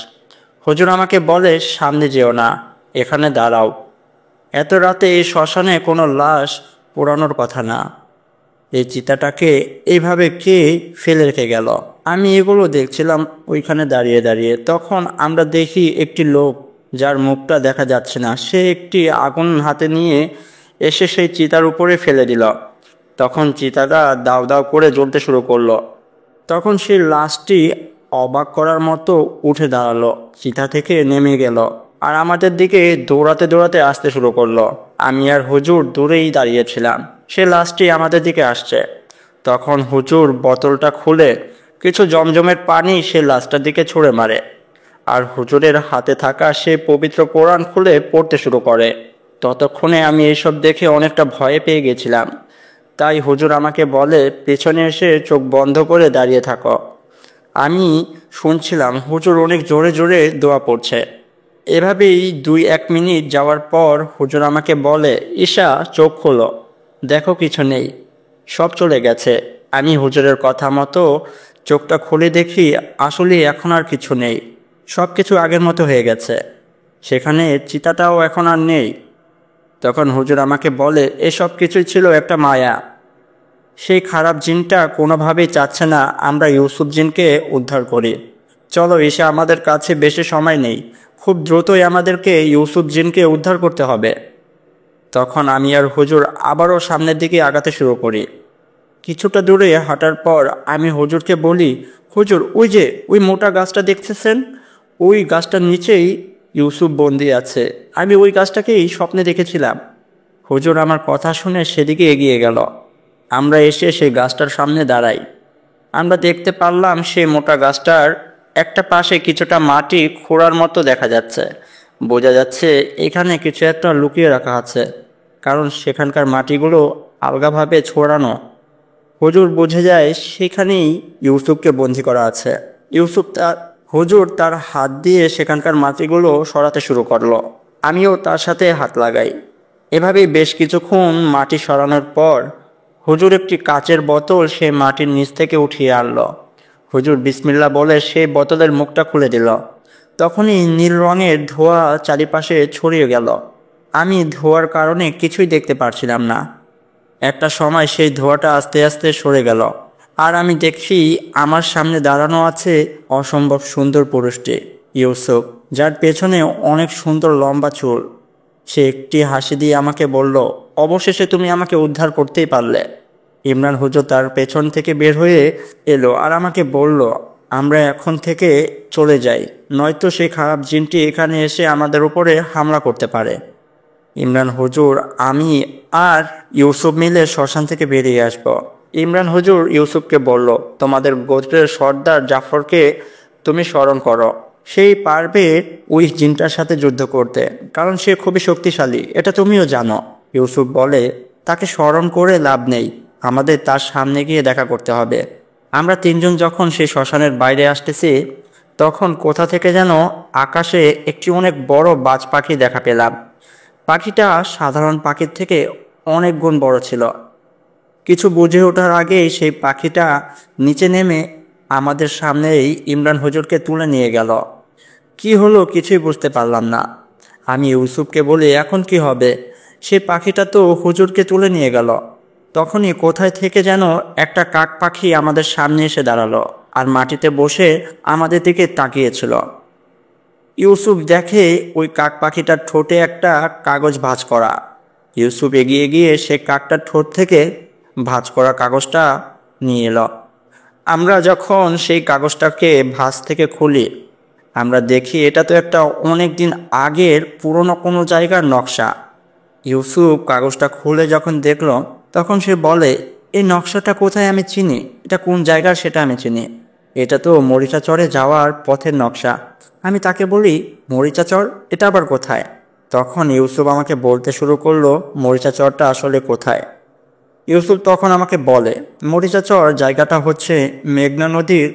হুজুর আমাকে বলে সামনে যেও না, এখানে দাঁড়াও। এত রাতে এই শ্মশানে কোনো লাশ পোড়ানোর কথা না। এই চিতাটাকে এইভাবে কে ফেলে রেখে গেল? আমি এগুলো দেখছিলাম ওইখানে দাঁড়িয়ে দাঁড়িয়ে। তখন আমরা দেখি একটি লোক, যার মুখটা দেখা যাচ্ছে না, সে একটি আগুন হাতে নিয়ে এসে সেই চিতার উপরে ফেলে দিল। তখন চিতাটা দাউ দাউ করে জ্বলতে শুরু করলো। তখন সেই লাশটি অবাক করার মতো উঠে দাঁড়ালো, চিতা থেকে নেমে গেল আর আমাদের দিকে দৌড়াতে দৌড়াতে আসতে শুরু করলো। আমি আর হুজুর দূরেই দাঁড়িয়েছিলাম, সে লাশটি আমাদের দিকে আসছে। তখন হুজুর বোতলটা খুলে কিছু জমজমের পানি সে লাশটার দিকে ছুঁড়ে মারে আর হুজুরের হাতে থাকা সে পবিত্র কোরআন খুলে পড়তে শুরু করে। ততক্ষণে আমি এইসব দেখে অনেকটা ভয়ে পেয়ে গেছিলাম। তাই হুজুর আমাকে বলে পেছনে এসে চোখ বন্ধ করে দাঁড়িয়ে থাকো। আমি শুনছিলাম হুজুর অনেক জোরে জোরে দোয়া পড়ছে। এভাবেই 2-1 মিনিট যাওয়ার পর হুজুর আমাকে বলে, ঈশা চোখ খোলো, দেখো কিছু নেই, সব চলে গেছে। আমি হুজুরের কথা মতো চোখটা খুলে দেখি আসলে এখন আর কিছু নেই, সব কিছু আগের মতো হয়ে গেছে। সেখানে চিতাটাও এখন আর নেই। তখন হুজুর আমাকে বলে এসব কিছুই ছিল একটা মায়া। সেই খারাপ জিনটা কোনোভাবেই চাচ্ছে না আমরা ইউসুফ জিনকে উদ্ধার করি। চলো ঈশা, আমাদের কাছে বেশি সময় নেই, খুব দ্রুতই আমাদেরকে ইউসুফ জিনকে উদ্ধার করতে হবে। তখন আমি আর হুজুর আবারও সামনের দিকে আগাতে শুরু করি। কিছুটা দূরে হাঁটার পর আমি হুজুরকে বলি, হুজুর ওই যে ওই মোটা গাছটা দেখতেছেন, ওই গাছটার নিচেই ইউসুফ বন্দি আছে। আমি ওই গাছটাকেই স্বপ্নে দেখেছিলাম। হুজুর আমার কথা শুনে সেদিকে এগিয়ে গেল। আমরা এসে সেই গাছটার সামনে দাঁড়াই। আমরা দেখতে পারলাম সেই মোটা গাছটার একটা পাশে কিছুটা মাটি খোঁড়ার মতো দেখা যাচ্ছে। বোঝা যাচ্ছে এখানে কিছু একটা লুকিয়ে রাখা আছে, কারণ সেখানকার মাটিগুলো আলগাভাবে ছড়ানো। হুজুর বুঝে যায় সেখানেই ইউসুফকে বন্দি করা আছে। হুজুর তার হাত দিয়ে সেখানকার মাটিগুলো সরাতে শুরু করলো। আমিও তার সাথে হাত লাগাই। এভাবেই বেশ কিছুক্ষণ মাটি সরানোর পর হুজুর একটি কাচের বোতল সে মাটির নিচ থেকে উঠিয়ে আনলো। হুজুর বিসমিল্লাহ বলে সেই বোতলের মুখটা খুলে দিল। তখনই নীল রঙের ধোঁয়া চারিপাশে ছড়িয়ে গেল। আমি ধোঁয়ার কারণে কিছুই দেখতে পারছিলাম না। একটা সময় সেই ধোঁয়াটা আস্তে আস্তে সরে গেল, আর আমি দেখছি আমার সামনে দাঁড়ানো আছে অসম্ভব সুন্দর পুরুষটি, ইউসুফ, যার পেছনে অনেক সুন্দর লম্বা চুল। সে একটি হাসি দিয়ে আমাকে বলল, অবশেষে তুমি আমাকে উদ্ধার করতেই পারলে। ইমরান হুজুর তার পেছন থেকে বের হয়ে এলো আর আমাকে বলল, আমরা এখন থেকে চলে যাই, নয়তো সেই খারাপ জিনটি এখানে এসে আমাদের উপরে হামলা করতে পারে। ইমরান হুজুর, আমি আর ইউসুফ মিলে শ্মশান থেকে বেরিয়ে আসব। ইমরান হুজুর ইউসুফকে বলল, তোমাদের গোত্রের সর্দার জাফরকে তুমি স্মরণ করো, সেই পারবে ওই জিনটার সাথে যুদ্ধ করতে, কারণ সে খুবই শক্তিশালী, এটা তুমিও জানো। ইউসুফ বলে, তাকে স্মরণ করে লাভ নেই, আমাদের তার সামনে গিয়ে দেখা করতে হবে। আমরা তিনজন যখন সেই শ্মশানের বাইরে আসতেছি, তখন কোথা থেকে যেন আকাশে একটি অনেক বড় বাজ পাখি দেখা পেলাম। পাখিটা সাধারণ পাখির থেকে অনেক গুণ বড় ছিল। কিছু বুঝে ওঠার আগেই সেই পাখিটা নিচে নেমে আমাদের সামনেই ইমরান হুজুরকে তুলে নিয়ে গেল। কি হলো কিছুই বুঝতে পারলাম না। আমি ইউসুফকে বলি, এখন কি হবে? সেই পাখিটা তো হুজুরকে তুলে নিয়ে গেল। তখনই কোথায় থেকে যেন একটা কাক পাখি আমাদের সামনে এসে দাঁড়ালো আর মাটিতে বসে আমাদের দিকে তাকিয়েছিল। ইউসুফ দেখে ওই কাক পাখিটার ঠোঁটে একটা কাগজ ভাঁজ করা। ইউসুফ এগিয়ে গিয়ে সে কাকটার ঠোঁট থেকে ভাঁজ করা কাগজটা নিয়ে এলো। আমরা যখন সেই কাগজটাকে ভাঁজ থেকে খুলি, আমরা দেখি এটা তো একটা অনেক দিন আগের পুরনো কোনো জায়গার নকশা। ইউসুফ কাগজটা খুলে যখন দেখল, তখন সে বলে, এই নকশাটা কোথায় আমি চিনি, এটা কোন জায়গার সেটা আমি চিনি, এটা তো মরিচাচরে যাওয়ার পথের নকশা। আমি তাকে বলি, মরিচাচর, এটা আবার কোথায়? তখন ইউসুফ আমাকে বলতে শুরু করলো মরিচাচরটা আসলে কোথায়। ইউসুফ তখন আমাকে বলে, মরিচাচর জায়গাটা হচ্ছে মেঘনা নদীর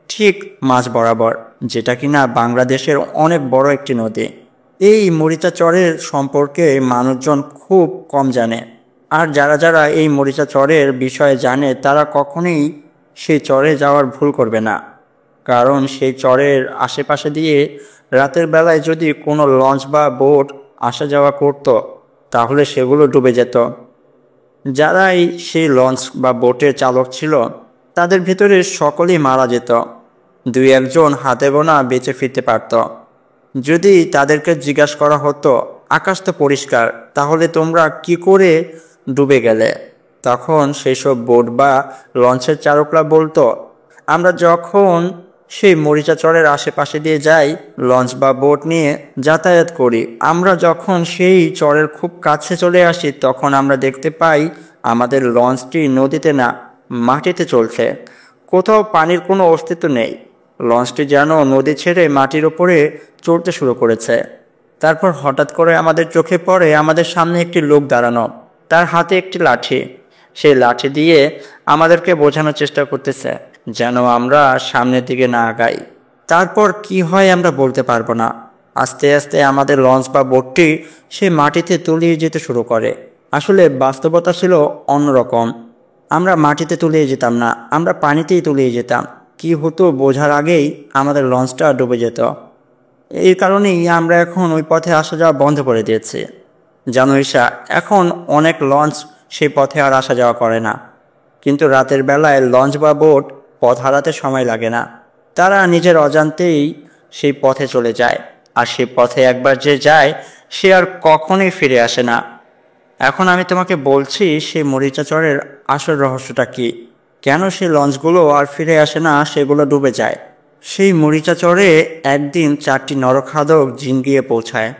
ঠিক মাঝ বরাবর, যেটা কিনা বাংলাদেশের অনেক বড় একটি নদী। এই মরিচাচরের সম্পর্কে মানুষজন খুব কম জানে, আর যারা যারা এই মরিচাচরের বিষয়ে জানে তারা কখনোই সেই চরে যাওয়ার ভুল করবে না, কারণ সেই চরের আশেপাশে দিয়ে রাতের বেলায় যদি কোনো লঞ্চ বা বোট আসা যাওয়া করত, তাহলে সেগুলো ডুবে যেত। যারাই সেই লঞ্চ বা বোটের চালক ছিল, তাদের ভিতরে সকলেই মারা যেত। দুই একজন হাতে গোনা বেঁচে ফিরতে পারত। যদি তাদেরকে জিজ্ঞাসা করা হতো, আকাশ তো পরিষ্কার, তাহলে তোমরা কি করে ডুবে গেলে? তখন সেই সব বোট বা লঞ্চের চালকরা বলতো, আমরা যখন সেই মরিচাচরের আশেপাশে দিয়ে যাই, লঞ্চ বা বোট নিয়ে যাতায়াত করি, আমরা যখন সেই চরের খুব কাছে চলে আসি, তখন আমরা দেখতে পাই আমাদের লঞ্চটি নদীতে না, মাটিতে চলছে। কোথাও পানির কোনো অস্তিত্ব নেই। লঞ্চটি যেন নদী ছেড়ে মাটির ওপরে চড়তে শুরু করেছে। তারপর হঠাৎ করে আমাদের চোখে পড়ে আমাদের সামনে একটি লোক দাঁড়ানো, তার হাতে একটি লাঠি। সেই লাঠি দিয়ে আমাদেরকে বোঝানোর চেষ্টা করতেছে যেন আমরা সামনের দিকে না আগাই। তারপর কি হয় আমরা বলতে পারবো না। আস্তে আস্তে আমাদের লঞ্চ বা বোটটি সে মাটিতে তলিয়ে যেতে শুরু করে। আসলে বাস্তবতা ছিল অন্যরকম। আমরা মাটিতে তলিয়ে যেতাম না, আমরা পানিতেই তলিয়ে যেতাম। কি হতো বোঝার আগেই আমাদের লঞ্চটা ডুবে যেত। এই কারণেই আমরা এখন ওই পথে আসা যাওয়া বন্ধ করে দিয়েছি। জানো ঈশা, এখন অনেক লঞ্চ সেই পথে আর আসা যাওয়া করে না। কিন্তু রাতের বেলায় লঞ্চ বা বোট পথ হারাতে সময় লাগে না। তারা নিজের অজান্তেই সেই পথে চলে যায়, আর সেই পথে একবার যে যায় সে আর কখনোই ফিরে আসে না। এখন আমি তোমাকে বলছি সেই মরিচাচরের আসল রহস্যটা কি, কেন সেই লঞ্চগুলো আর ফিরে আসে না, সেগুলো ডুবে যায়। সেই মরিচাচরে একদিন 4টি নরখাদক জিন গিয়ে পৌঁছায়,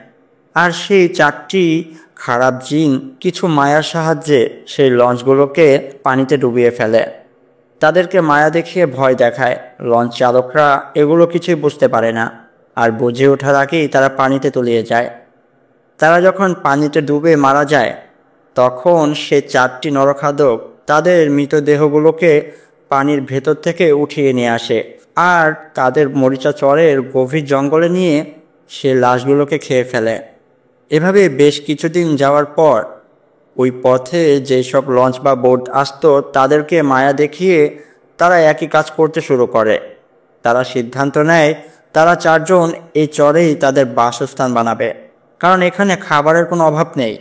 আর সেই 4টি খারাপ জিন কিছু মায়ার সাহায্যে সেই লঞ্চগুলোকে পানিতে ডুবিয়ে ফেলে। তাদেরকে মায়া দেখিয়ে ভয় দেখায়। লঞ্চ চালকরা এগুলো কিছুই বুঝতে পারে না, আর বুঝে ওঠার আগেই তারা পানিতে তলিয়ে যায়। তারা যখন পানিতে ডুবে মারা যায়, তখন সে 4টি নরখাদক তাদের মৃতদেহগুলোকে পানির ভেতর থেকে উঠিয়ে নিয়ে আসে, আর তাদের মরিচা চরের গভীর জঙ্গলে নিয়ে সে লাশগুলোকে খেয়ে ফেলে। এভাবে বেশ কিছুদিন যাওয়ার পর ওই পথে যেসব লঞ্চ বা বোট আসতো তাদেরকে মায়া দেখিয়ে তারা একই কাজ করতে শুরু করে। তারা সিদ্ধান্ত নেয় তারা চারজন এই চরেই তাদের বাসস্থান বানাবে, কারণ এখানে খাবারের কোনো অভাব নেই।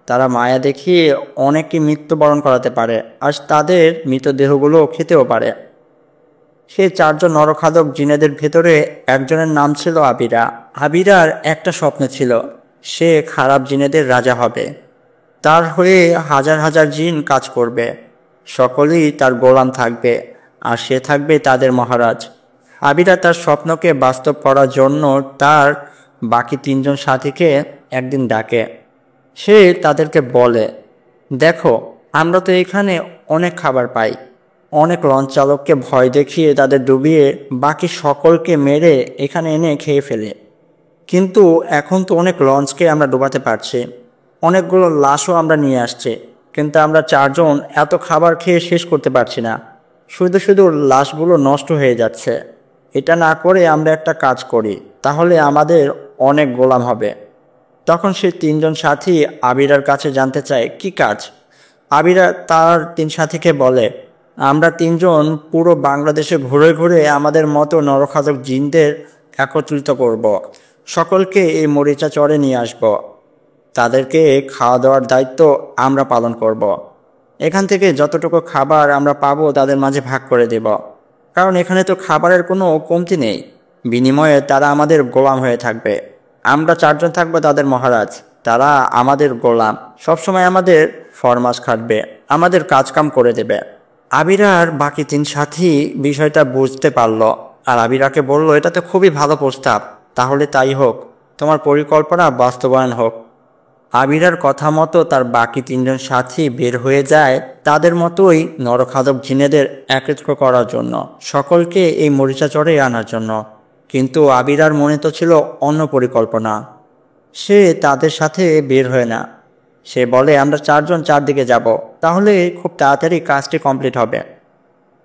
তারা মায়া দেখিয়ে অনেককে মৃত্যুবরণ করাতে পারে, আর তাদের মৃতদেহগুলো খেতেও পারে। সেই চারজন নরখাদক জিনেদের ভেতরে একজনের নাম ছিল আবিরা। আবিরার একটা স্বপ্ন ছিল, সে খারাপ জিনেদের রাজা হবে। তার হয়ে হাজার হাজার জিন কাজ করবে, সকলেই তার গোলাম থাকবে, আর সে থাকবে তাদের মহারাজ। আবিরা তার স্বপ্নকে বাস্তব করার জন্য তার বাকি তিনজন সাথীকে একদিন ডাকে। সে তাদেরকে বলে, দেখো, আমরা তো এখানে অনেক খাবার পাই, অনেক লঞ্চ চালককে ভয় দেখিয়ে তাদের ডুবিয়ে বাকি সকলকে মেরে এখানে এনে খেয়ে ফেলে। কিন্তু এখন তো অনেক লঞ্চকে আমরা ডুবাতে পারছি, অনেকগুলো লাশও আমরা নিয়ে আসছি, কিন্তু আমরা চারজন এত খাবার খেয়ে শেষ করতে পারছি না, শুধু শুধু লাশগুলো নষ্ট হয়ে যাচ্ছে। এটা না করে আমরা একটা কাজ করি, তাহলে আমাদের অনেক গোলাম হবে। তখন সে তিনজন সাথী আবিরার কাছে জানতে চায় কি কাজ। আবিরা তার তিন সাথীকে বলে, আমরা তিনজন পুরো বাংলাদেশে ঘুরে ঘুরে আমাদের মতো নরখাদক জিনদের একত্রিত করব, সকলকে এই মরিচা চরে নিয়ে আসব, তাদেরকে খাওয়া দাওয়ার দায়িত্ব আমরা পালন করব। এখান থেকে যতটুকু খাবার আমরা পাবো তাদের মাঝে ভাগ করে দেব, কারণ এখানে তো খাবারের কোনো কমতি নেই। বিনিময়ে তারা আমাদের গোলাম হয়ে থাকবে, আমরা চারজন থাকবো তাদের মহারাজ, তারা আমাদের গোলাম, সবসময় আমাদের ফরমাস খাটবে, আমাদের কাজকাম করে দেবে। আবিরার বাকি তিন সাথী বিষয়টা বুঝতে পারল, আর আবিরাকে বলল, এটা তো খুবই ভালো প্রস্তাব, তাহলে তাই হোক, তোমার পরিকল্পনা বাস্তবায়ন হোক। আবিরার কথা মতো তার বাকি তিনজন সাথী বের হয়ে যায় তাদের মতোই নরখাদক জিনেদের একত্র করার জন্য, সকলকে এই মরিচা চরে আনার জন্য। কিন্তু আবিরার মনে তো ছিল অন্য পরিকল্পনা। সে তাদের সাথে বের হয় না। সে বলে, আমরা চারজন চারদিকে যাব, তাহলে খুব তাড়াতাড়ি কাজটি কমপ্লিট হবে।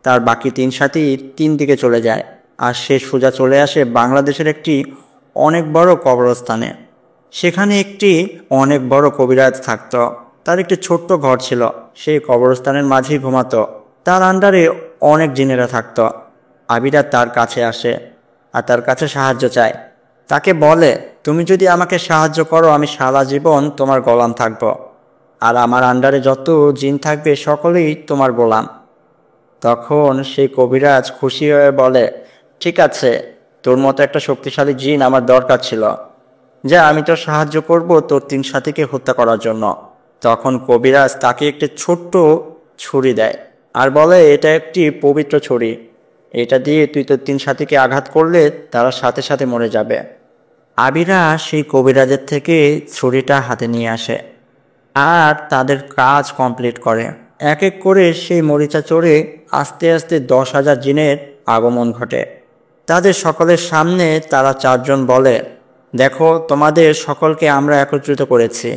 তার বাকি তিন সাথী তিন দিকে চলে যায়, আর সে সোজা চলে আসে বাংলাদেশের একটি অনেক বড় কবরস্থানে। সেখানে একটি অনেক বড় কবিরাজ থাকত, তার একটি ছোট্ট ঘর ছিল, সেই কবরস্থানের মাঝেই ঘুমাতো। তার আন্ডারে অনেক জিনেরা থাকত। আবিরা তার কাছে আসে আর তার কাছে সাহায্য চায়। তাকে বলে, তুমি যদি আমাকে সাহায্য করো আমি সারা জীবন তোমার গোলাম থাকব, আর আমার আন্ডারে যত জিন থাকবে সকলেই তোমার গোলাম। তখন সেই কবিরাজ খুশি হয়ে বলে, ঠিক আছে, তোর মতো একটা শক্তিশালী জিন আমার দরকার ছিল, যা আমি তোর সাহায্য করব তোর তিন সাথীকে হত্যা করার জন্য। তখন কবিরাজ তাকে একটি ছোট্ট ছুরি দেয় আর বলে, এটা একটি পবিত্র ছুরি, এটা দিয়ে তুই তোর তিন সাথীকে আঘাত করলে তারা সাথে সাথে মরে যাবে। আবিরা সেই কবিরাজের থেকে ছুরিটা হাতে নিয়ে আসে আর তাদের কাজ কমপ্লিট করে। এক এক করে সেই মরিচা চড়ে আস্তে আস্তে 10,000 জিনের আগমন ঘটে। তাদের সকলের সামনে তারা চারজন বলে, দেখো, তোমাদের সকলকে আমরা একত্রিত করেছি,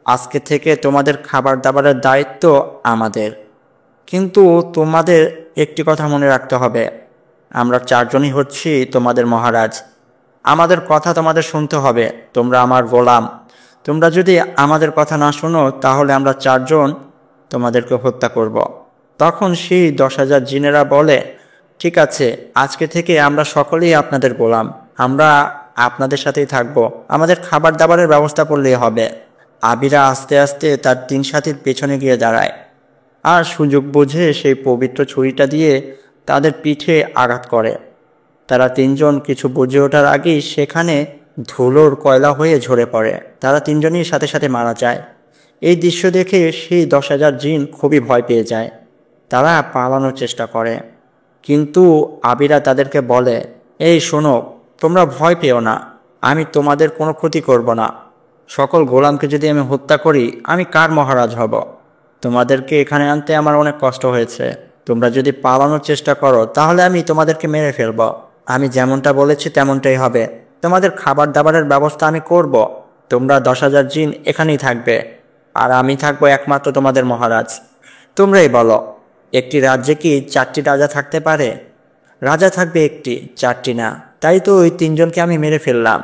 আজকে থেকে তোমাদের খাবার দাবারের দায়িত্ব আমাদের। কিন্তু তোমাদের একটি কথা মনে রাখতে হবে, আমরা চারজনই হচ্ছি তোমাদের মহারাজ, আমাদের কথা তোমাদের শুনতে হবে, তোমরা আমার গোলাম। তোমরা যদি আমাদের কথা না শোনো তাহলে আমরা চারজন তোমাদেরকে হত্যা করব। তখন সেই 10,000 জিনেরা বলে, ঠিক আছে, আজকে থেকে আমরা সকলেই আপনাদের গোলাম, আমরা আপনাদের সাথেই থাকব, আমাদের খাবার দাবারের ব্যবস্থা করলেই হবে। আবিরা আস্তে আস্তে তার তিন সাথীর পেছনে গিয়ে দাঁড়ায় আর সুযোগ বুঝে সেই পবিত্র ছুরিটা দিয়ে তাদের পিঠে আঘাত করে। তারা তিনজন কিছু বুঝে ওঠার আগেই সেখানে ধুলোর কয়লা হয়ে ঝরে পড়ে, তারা তিনজনই সাথে সাথে মারা যায়। এই দৃশ্য দেখে সেই 10,000 জিন খুবই ভয় পেয়ে যায়, তারা পালানোর চেষ্টা করে। কিন্তু আবিরা তাদেরকে বলে, এই শোনো, তোমরা ভয় পেও না, আমি তোমাদের কোনো ক্ষতি করব না। সকল গোলামকে যদি আমি হত্যা করি আমি কার মহারাজ হব? তোমাদেরকে এখানে আনতে আমার অনেক কষ্ট হয়েছে, তোমরা যদি পালানোর চেষ্টা করো তাহলে আমি তোমাদেরকে মেরে ফেলব। আমি যেমনটা বলেছি তেমনটাই হবে, তোমাদের খাবার দাবারের ব্যবস্থা আমি করব। তোমরা 10,000 জিন এখানেই থাকবে, আর আমি থাকবো একমাত্র তোমাদের মহারাজ। তোমরাই বলো, একটি রাজ্যে কি 4টি রাজা থাকতে পারে? রাজা থাকবে একটি, 4টি না। তাই তো ওই তিনজনকে আমি মেরে ফেললাম।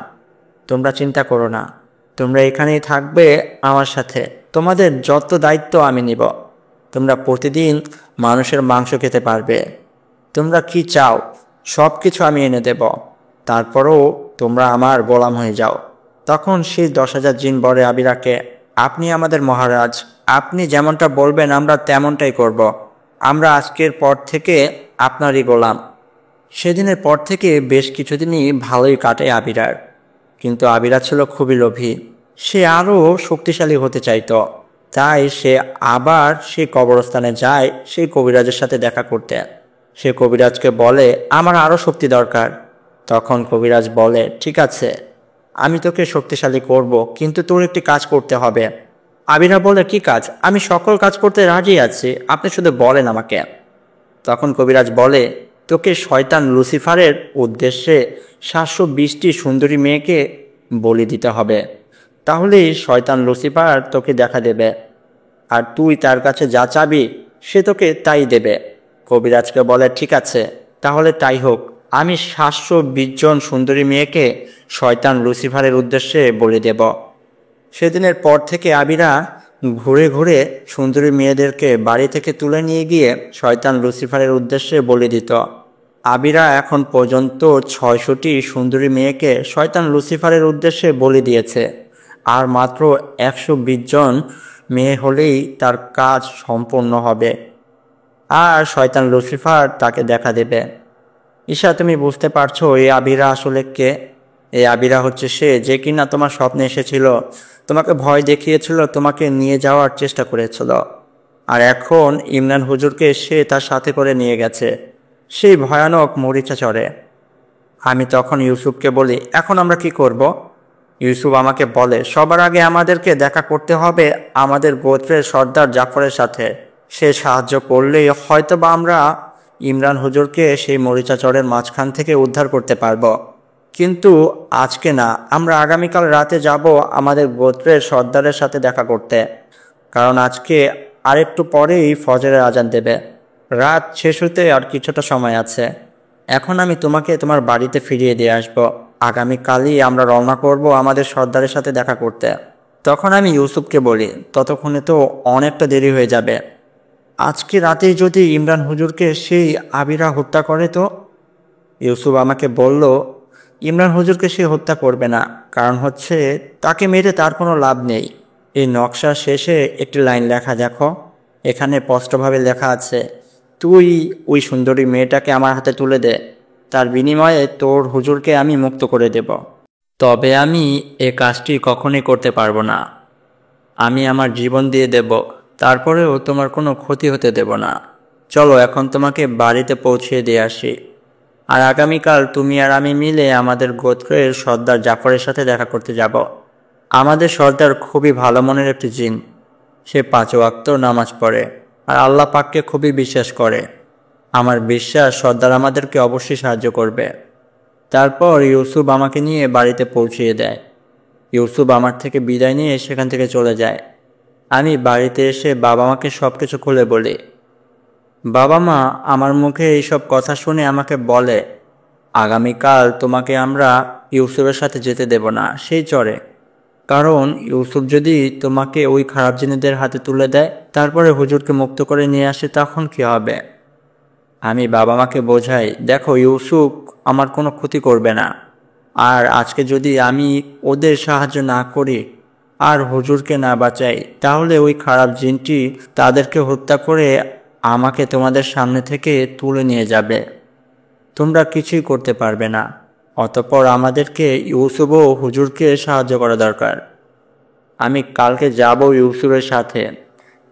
তোমরা চিন্তা করো না, তোমরা এখানেই থাকবে আমার সাথে, তোমাদের যত দায়িত্ব আমি নিব। তোমরা প্রতিদিন মানুষের মাংস খেতে পারবে। তোমরা কি চাও সব কিছু আমি এনে দেব, তারপরও তোমরা আমার গোলাম হয়ে যাও। তখন সেই 10,000 জিন বলে আবিরাকে, আপনি আমাদের মহারাজ, আপনি যেমনটা বলবেন আমরা তেমনটাই করব। আমরা আজকের পর থেকে আপনারই গোলাম। সেদিনের পর থেকে বেশ কিছুদিনই ভালোই কাটে আবিরার। কিন্তু আবিরা ছিল খুবই লোভী। সে আরও শক্তিশালী হতে চাইতো। তাই সে আবার সেই কবরস্থানে যায় সেই কবিরাজের সাথে দেখা করতে। সে কবিরাজকে বলে, আমার আরও শক্তি দরকার। তখন কবিরাজ বলে, ঠিক আছে, আমি তোকে শক্তিশালী করব, কিন্তু তোর একটি কাজ করতে হবে। আবিরা বলে, কি কাজ? আমি সকল কাজ করতে রাজি আছি, আপনি শুধু বলেন আমাকে। তখন কবিরাজ বলে, তোকে শয়তান লুসিফারের উদ্দেশ্যে 720টি সুন্দরী মেয়েকে বলি দিতে হবে। তাহলেই শয়তান লুসিফার তোকে দেখা দেবে, আর তুই তার কাছে যা চাবি সে তোকে তাই দেবে। কবিরাজকে বলে, ঠিক আছে, তাহলে তাই হোক। আমি 720 জন সুন্দরী মেয়েকে শয়তান লুসিফারের উদ্দেশ্যে বলি দেব। সেদিনের পর থেকে আবিরা ঘুরে ঘুরে সুন্দরী মেয়েদেরকে বাড়ি থেকে তুলে নিয়ে গিয়ে শয়তান লুসিফারের উদ্দেশ্যে বলি দিত। আবিরা এখন পর্যন্ত 600টি সুন্দরী মেয়েকে শয়তান লুসিফারের উদ্দেশ্যে বলি দিয়েছে। আর মাত্র 120 জন মেয়ে হলেই তার কাজ সম্পূর্ণ হবে, আর শয়তান লুসিফার তাকে দেখা দেবে। ঈশা, তুমি বুঝতে পারছো এই আবিরা আসলে কে? এই আবিরা হচ্ছে সে যে কিনা তোমার স্বপ্নে এসেছিল, তোমাকে ভয় দেখিয়েছিল, তোমাকে নিয়ে যাওয়ার চেষ্টা করেছিল। আর এখন ইমরান হুজুরকে সে তার সাথে করে নিয়ে গেছে সেই ভয়ানক মরিচা চরে। আমি তখন ইউসুফকে বলি, এখন আমরা কি করব? ইউসুফ আমাকে বলে, সবার আগে আমাদেরকে দেখা করতে হবে আমাদের গোত্রের সর্দার জাফরের সাথে। সে সাহায্য করলেই হয়তোবা আমরা ইমরান হুজুরকে সেই মরিচা চরের মাঝখান থেকে উদ্ধার করতে পারবো। কিন্তু আজকে না, আমরা আগামীকাল রাতে যাব আমাদের গোত্রের সর্দারের সাথে দেখা করতে, কারণ আজকে আরেকটু পরেই ফজরের আজান দেবে। রাত শেষ হতে আর কিছুটা সময় আছে। এখন আমি তোমাকে তোমার বাড়িতে ফিরিয়ে দিয়ে আসবো। আগামীকালই আমরা রওনা করব আমাদের সর্দারের সাথে দেখা করতে। তখন আমি ইউসুফকে বলি, ততক্ষণে তো অনেকটা দেরি হয়ে যাবে। আজকে রাতেই যদি ইমরান হুজুরকে সেই আবিরা হত্যা করে তো? ইউসুফ আমাকে বলল, ইমরান হুজুরকে সে হত্যা করবে না, কারণ হচ্ছে তাকে মেরে তার কোনো লাভ নেই। এই নকশার শেষে একটি লাইন লেখা দেখো, এখানে স্পষ্টভাবে লেখা আছে, তুই ওই সুন্দরী মেয়েটাকে আমার হাতে তুলে দে, তার বিনিময়ে তোর হুজুরকে আমি মুক্ত করে দেব। তবে আমি এ কাজটি কখনোই করতে পারবো না। আমি আমার জীবন দিয়ে দেব, তারপরেও তোমার কোনো ক্ষতি হতে দেব না। চলো এখন তোমাকে বাড়িতে পৌঁছিয়ে দিয়ে আসি, আর আগামীকাল তুমি আর আমি মিলে আমাদের গোত্রের সর্দার জাফরের সাথে দেখা করতে যাব। আমাদের সর্দার খুবই ভালো মনের একটি জিন। সে 5 ওয়াক্ত নামাজ পড়ে আর আল্লাহ পাককে খুবই বিশ্বাস করে। আমার বিশ্বাস সর্দার আমাদেরকে অবশ্যই সাহায্য করবে। তারপর ইউসুফ আমাকে নিয়ে বাড়িতে পৌঁছিয়ে দেয়। ইউসুফ আমার থেকে বিদায় নিয়ে সেখান থেকে চলে যায়। আমি বাড়িতে এসে বাবা মাকে সব কিছু খুলে বলি। বাবা মা আমার মুখে এইসব কথা শুনে আমাকে বলে, আগামীকাল তোমাকে আমরা ইউসুফের সাথে যেতে দেব না সেই চরে, কারণ ইউসুফ যদি তোমাকে ওই খারাপ জিনেদের হাতে তুলে দেয়, তারপরে হুজুরকে মুক্ত করে নিয়ে আসে, তখন কি হবে? আমি বাবা মাকে বোঝাই, দেখো ইউসুফ আমার কোনো ক্ষতি করবে না, আর আজকে যদি আমি ওদের সাহায্য না করি আর হুজুরকে না বাঁচাই, তাহলে ওই খারাপ জিনটি তাদেরকে হত্যা করে আমাকে তোমাদের সামনে থেকে তুলে নিয়ে যাবে। তোমরা কিছুই করতে পারবে না। অতঃপর আমাদেরকে ইউসুফ ও হুজুরকে সাহায্য করা দরকার। আমি কালকে যাব ইউসুফের সাথে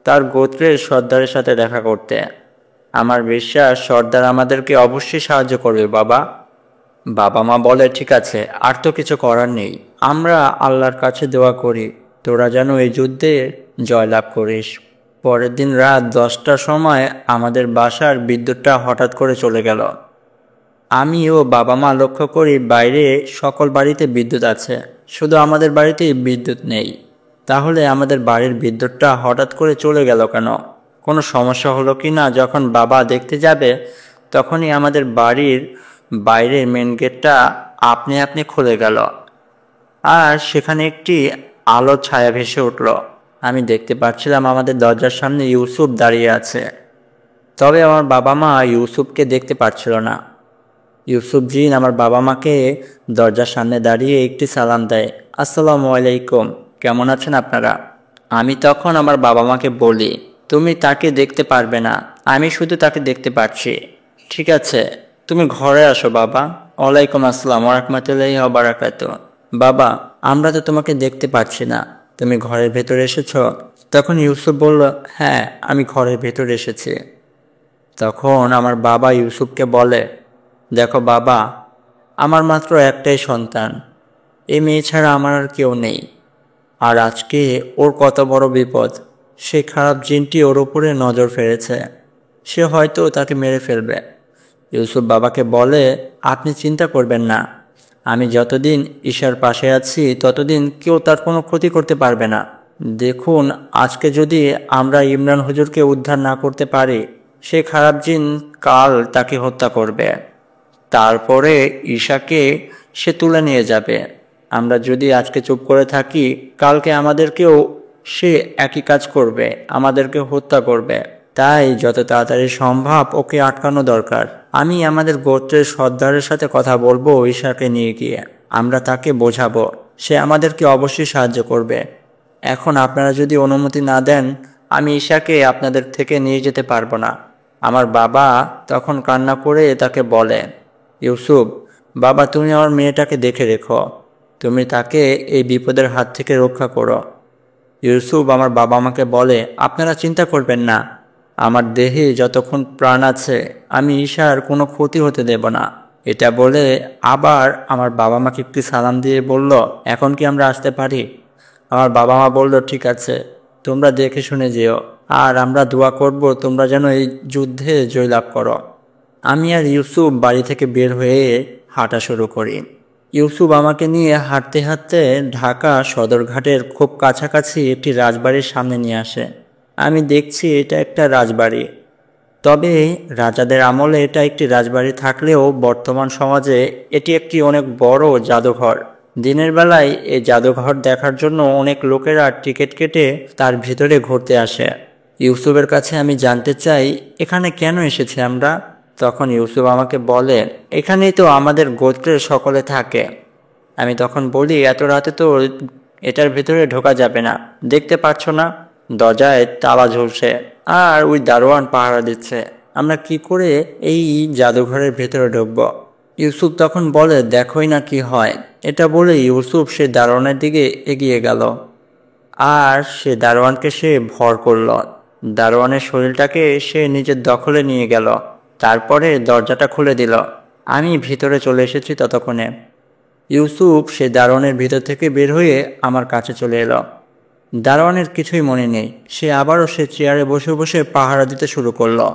তার গোত্রের সর্দারের সাথে দেখা করতে। আমার বিশ্বাস সর্দার আমাদেরকে অবশ্যই সাহায্য করবে বাবা। বাবা মা বলে, ঠিক আছে, আর তো কিছু করার নেই। আমরা আল্লাহর কাছে দোয়া করি তোরা যেন এই যুদ্ধে জয়লাভ করিস। পরের দিন রাত 10টার সময় আমাদের বাসার বিদ্যুৎটা হঠাৎ করে চলে গেল। আমি ও বাবা মা লক্ষ্য করি বাইরে সকল বাড়িতে বিদ্যুৎ আছে, শুধু আমাদের বাড়িতেই বিদ্যুৎ নেই। তাহলে আমাদের বাড়ির বিদ্যুৎটা হঠাৎ করে চলে গেল কেন? কোনো সমস্যা হলো কি না? যখন বাবা দেখতে যাবে তখনই আমাদের বাড়ির বাইরের মেন গেটটা আপনি আপনি খুলে গেল, আর সেখানে একটি আলো ছায়া ভেসে উঠল। আমি দেখতে পাচ্ছিলাম আমাদের দরজার সামনে ইউসুফ দাঁড়িয়ে আছে। তবে আমার বাবা মা ইউসুফকে দেখতে পারছিল না। ইউসুফ জিন আমার বাবা মাকে দরজার সামনে দাঁড়িয়ে একটি সালাম দেয়, আসসালামু আলাইকুম, কেমন আছেন আপনারা? আমি তখন আমার বাবা মাকে বলি, তুমি তাকে দেখতে পারবে না, আমি শুধু তাকে দেখতে পাচ্ছি। ঠিক আছে, তুমি ঘরে আসো বাবা। ওয়ালাইকুম আসসালাম ওয়া রাহমাতুল্লাহি ওয়া বারাকাতুহু। বাবা, আমরা তো তোমাকে দেখতে পাচ্ছি না, তুমি ঘরের ভেতরে এসেছো? তখন ইউসুফ বলল, হ্যাঁ, আমি ঘরের ভেতরে এসেছি। তখন আমার বাবা ইউসুফকে বলে, দেখো বাবা, আমার মাত্র একটাই সন্তান, এই মেয়ে ছাড়া আমার আর কেউ নেই। আর আজকে ওর কত বড় বিপদ, সে খারাপ জিনটি ওর উপরে নজর ফেলেছে, সে হয়তো তাকে মেরে ফেলবে। ইউসুফ বাবাকে বলে, আপনি চিন্তা করবেন না, আমি যতদিন ঈশার পাশে আছি ততদিন কেউ তার কোনো ক্ষতি করতে পারবে না। দেখুন, আজকে যদি আমরা ইমরান হুজুরকে উদ্ধার না করতে পারি, সে খারাপ জিন কাল তাকে হত্যা করবে, তারপরে ঈশাকে সে তুলে নিয়ে যাবে। আমরা যদি আজকে চুপ করে থাকি, কালকে আমাদেরকেও সে একই কাজ করবে, আমাদেরকে হত্যা করবে। তাই যত তাড়াতাড়ি সম্ভব ওকে আটকানো দরকার। আমি আমাদের গোত্রের সর্দারের সাথে কথা বলবো, ঈশাকে নিয়ে গিয়ে আমরা তাকে বোঝাবো, সে আমাদেরকে অবশ্যই সাহায্য করবে। এখন আপনারা যদি অনুমতি না দেন, আমি ঈশাকে আপনাদের থেকে নিয়ে যেতে পারবো না। আমার বাবা তখন কান্না করে তাকে বলে, ইউসুফ বাবা, তুমি আমার মেয়েটাকে দেখে রেখো, তুমি তাকে এই বিপদের হাত থেকে রক্ষা করো। ইউসুফ আমার বাবা মাকে বলে, আপনারা চিন্তা করবেন না, আমার দেহে যতক্ষণ প্রাণ আছে আমি ঈশার কোনো ক্ষতি হতে দেব না। এটা বলে আবার আমার বাবা মাকে একটি সালাম দিয়ে বলল, এখন কি আমরা আসতে পারি? আমার বাবা মা বলল, ঠিক আছে, তোমরা দেখে শুনে যেও, আর আমরা দোয়া করব তোমরা যেন এই যুদ্ধে জয়লাভ করো। আমি আর ইউসুফ বাড়ি থেকে বের হয়ে হাঁটা শুরু করি। ইউসুফ আমাকে নিয়ে হাঁটতে হাঁটতে ঢাকা সদরঘাটের খুব কাছাকাছি একটি রাজবাড়ির সামনে নিয়ে আসে। আমি দেখছি এটা একটা রাজবাড়ি, তবে রাজাদের আমলে এটা একটি রাজবাড়ি থাকলেও বর্তমান সমাজে এটি একটি অনেক বড় জাদুঘর। দিনের বেলায় এই জাদুঘর দেখার জন্য অনেক লোকেরা টিকিট কেটে তার ভিতরে ঘুরতে আসে। ইউসুফের কাছে আমি জানতে চাই, এখানে কেন এসেছি আমরা? তখন ইউসুফ আমাকে বলে, এখানেই তো আমাদের গোত্রের সকলে থাকে। আমি তখন বলি, এত রাতে তো এটার ভিতরে ঢোকা যাবে না, দেখতে পাচ্ছ না দরজায় তালা ঝুলছে আর ওই দারোয়ান পাহারা দিচ্ছে, আমরা কি করে এই জাদুঘরের ভেতরে ঢুকবো? ইউসুফ তখন বলে, দেখোই না কি হয়। এটা বলে ইউসুফ সে দারোয়ানের দিকে এগিয়ে গেল আর সে দারোয়ানকে সে ভর করল। দারোয়ানের শরীরটাকে সে নিজের দখলে নিয়ে গেল, তারপরে দরজাটা খুলে দিল। আমি ভিতরে চলে এসেছি ততক্ষণে। ইউসুফ সে দারোয়ানের ভিতর থেকে বের হয়ে আমার কাছে চলে এলো। দারোয়ানের কিছুই মনে নেই, সে আবারও সে চেয়ারে বসে বসে পাহারা দিতে শুরু করলো।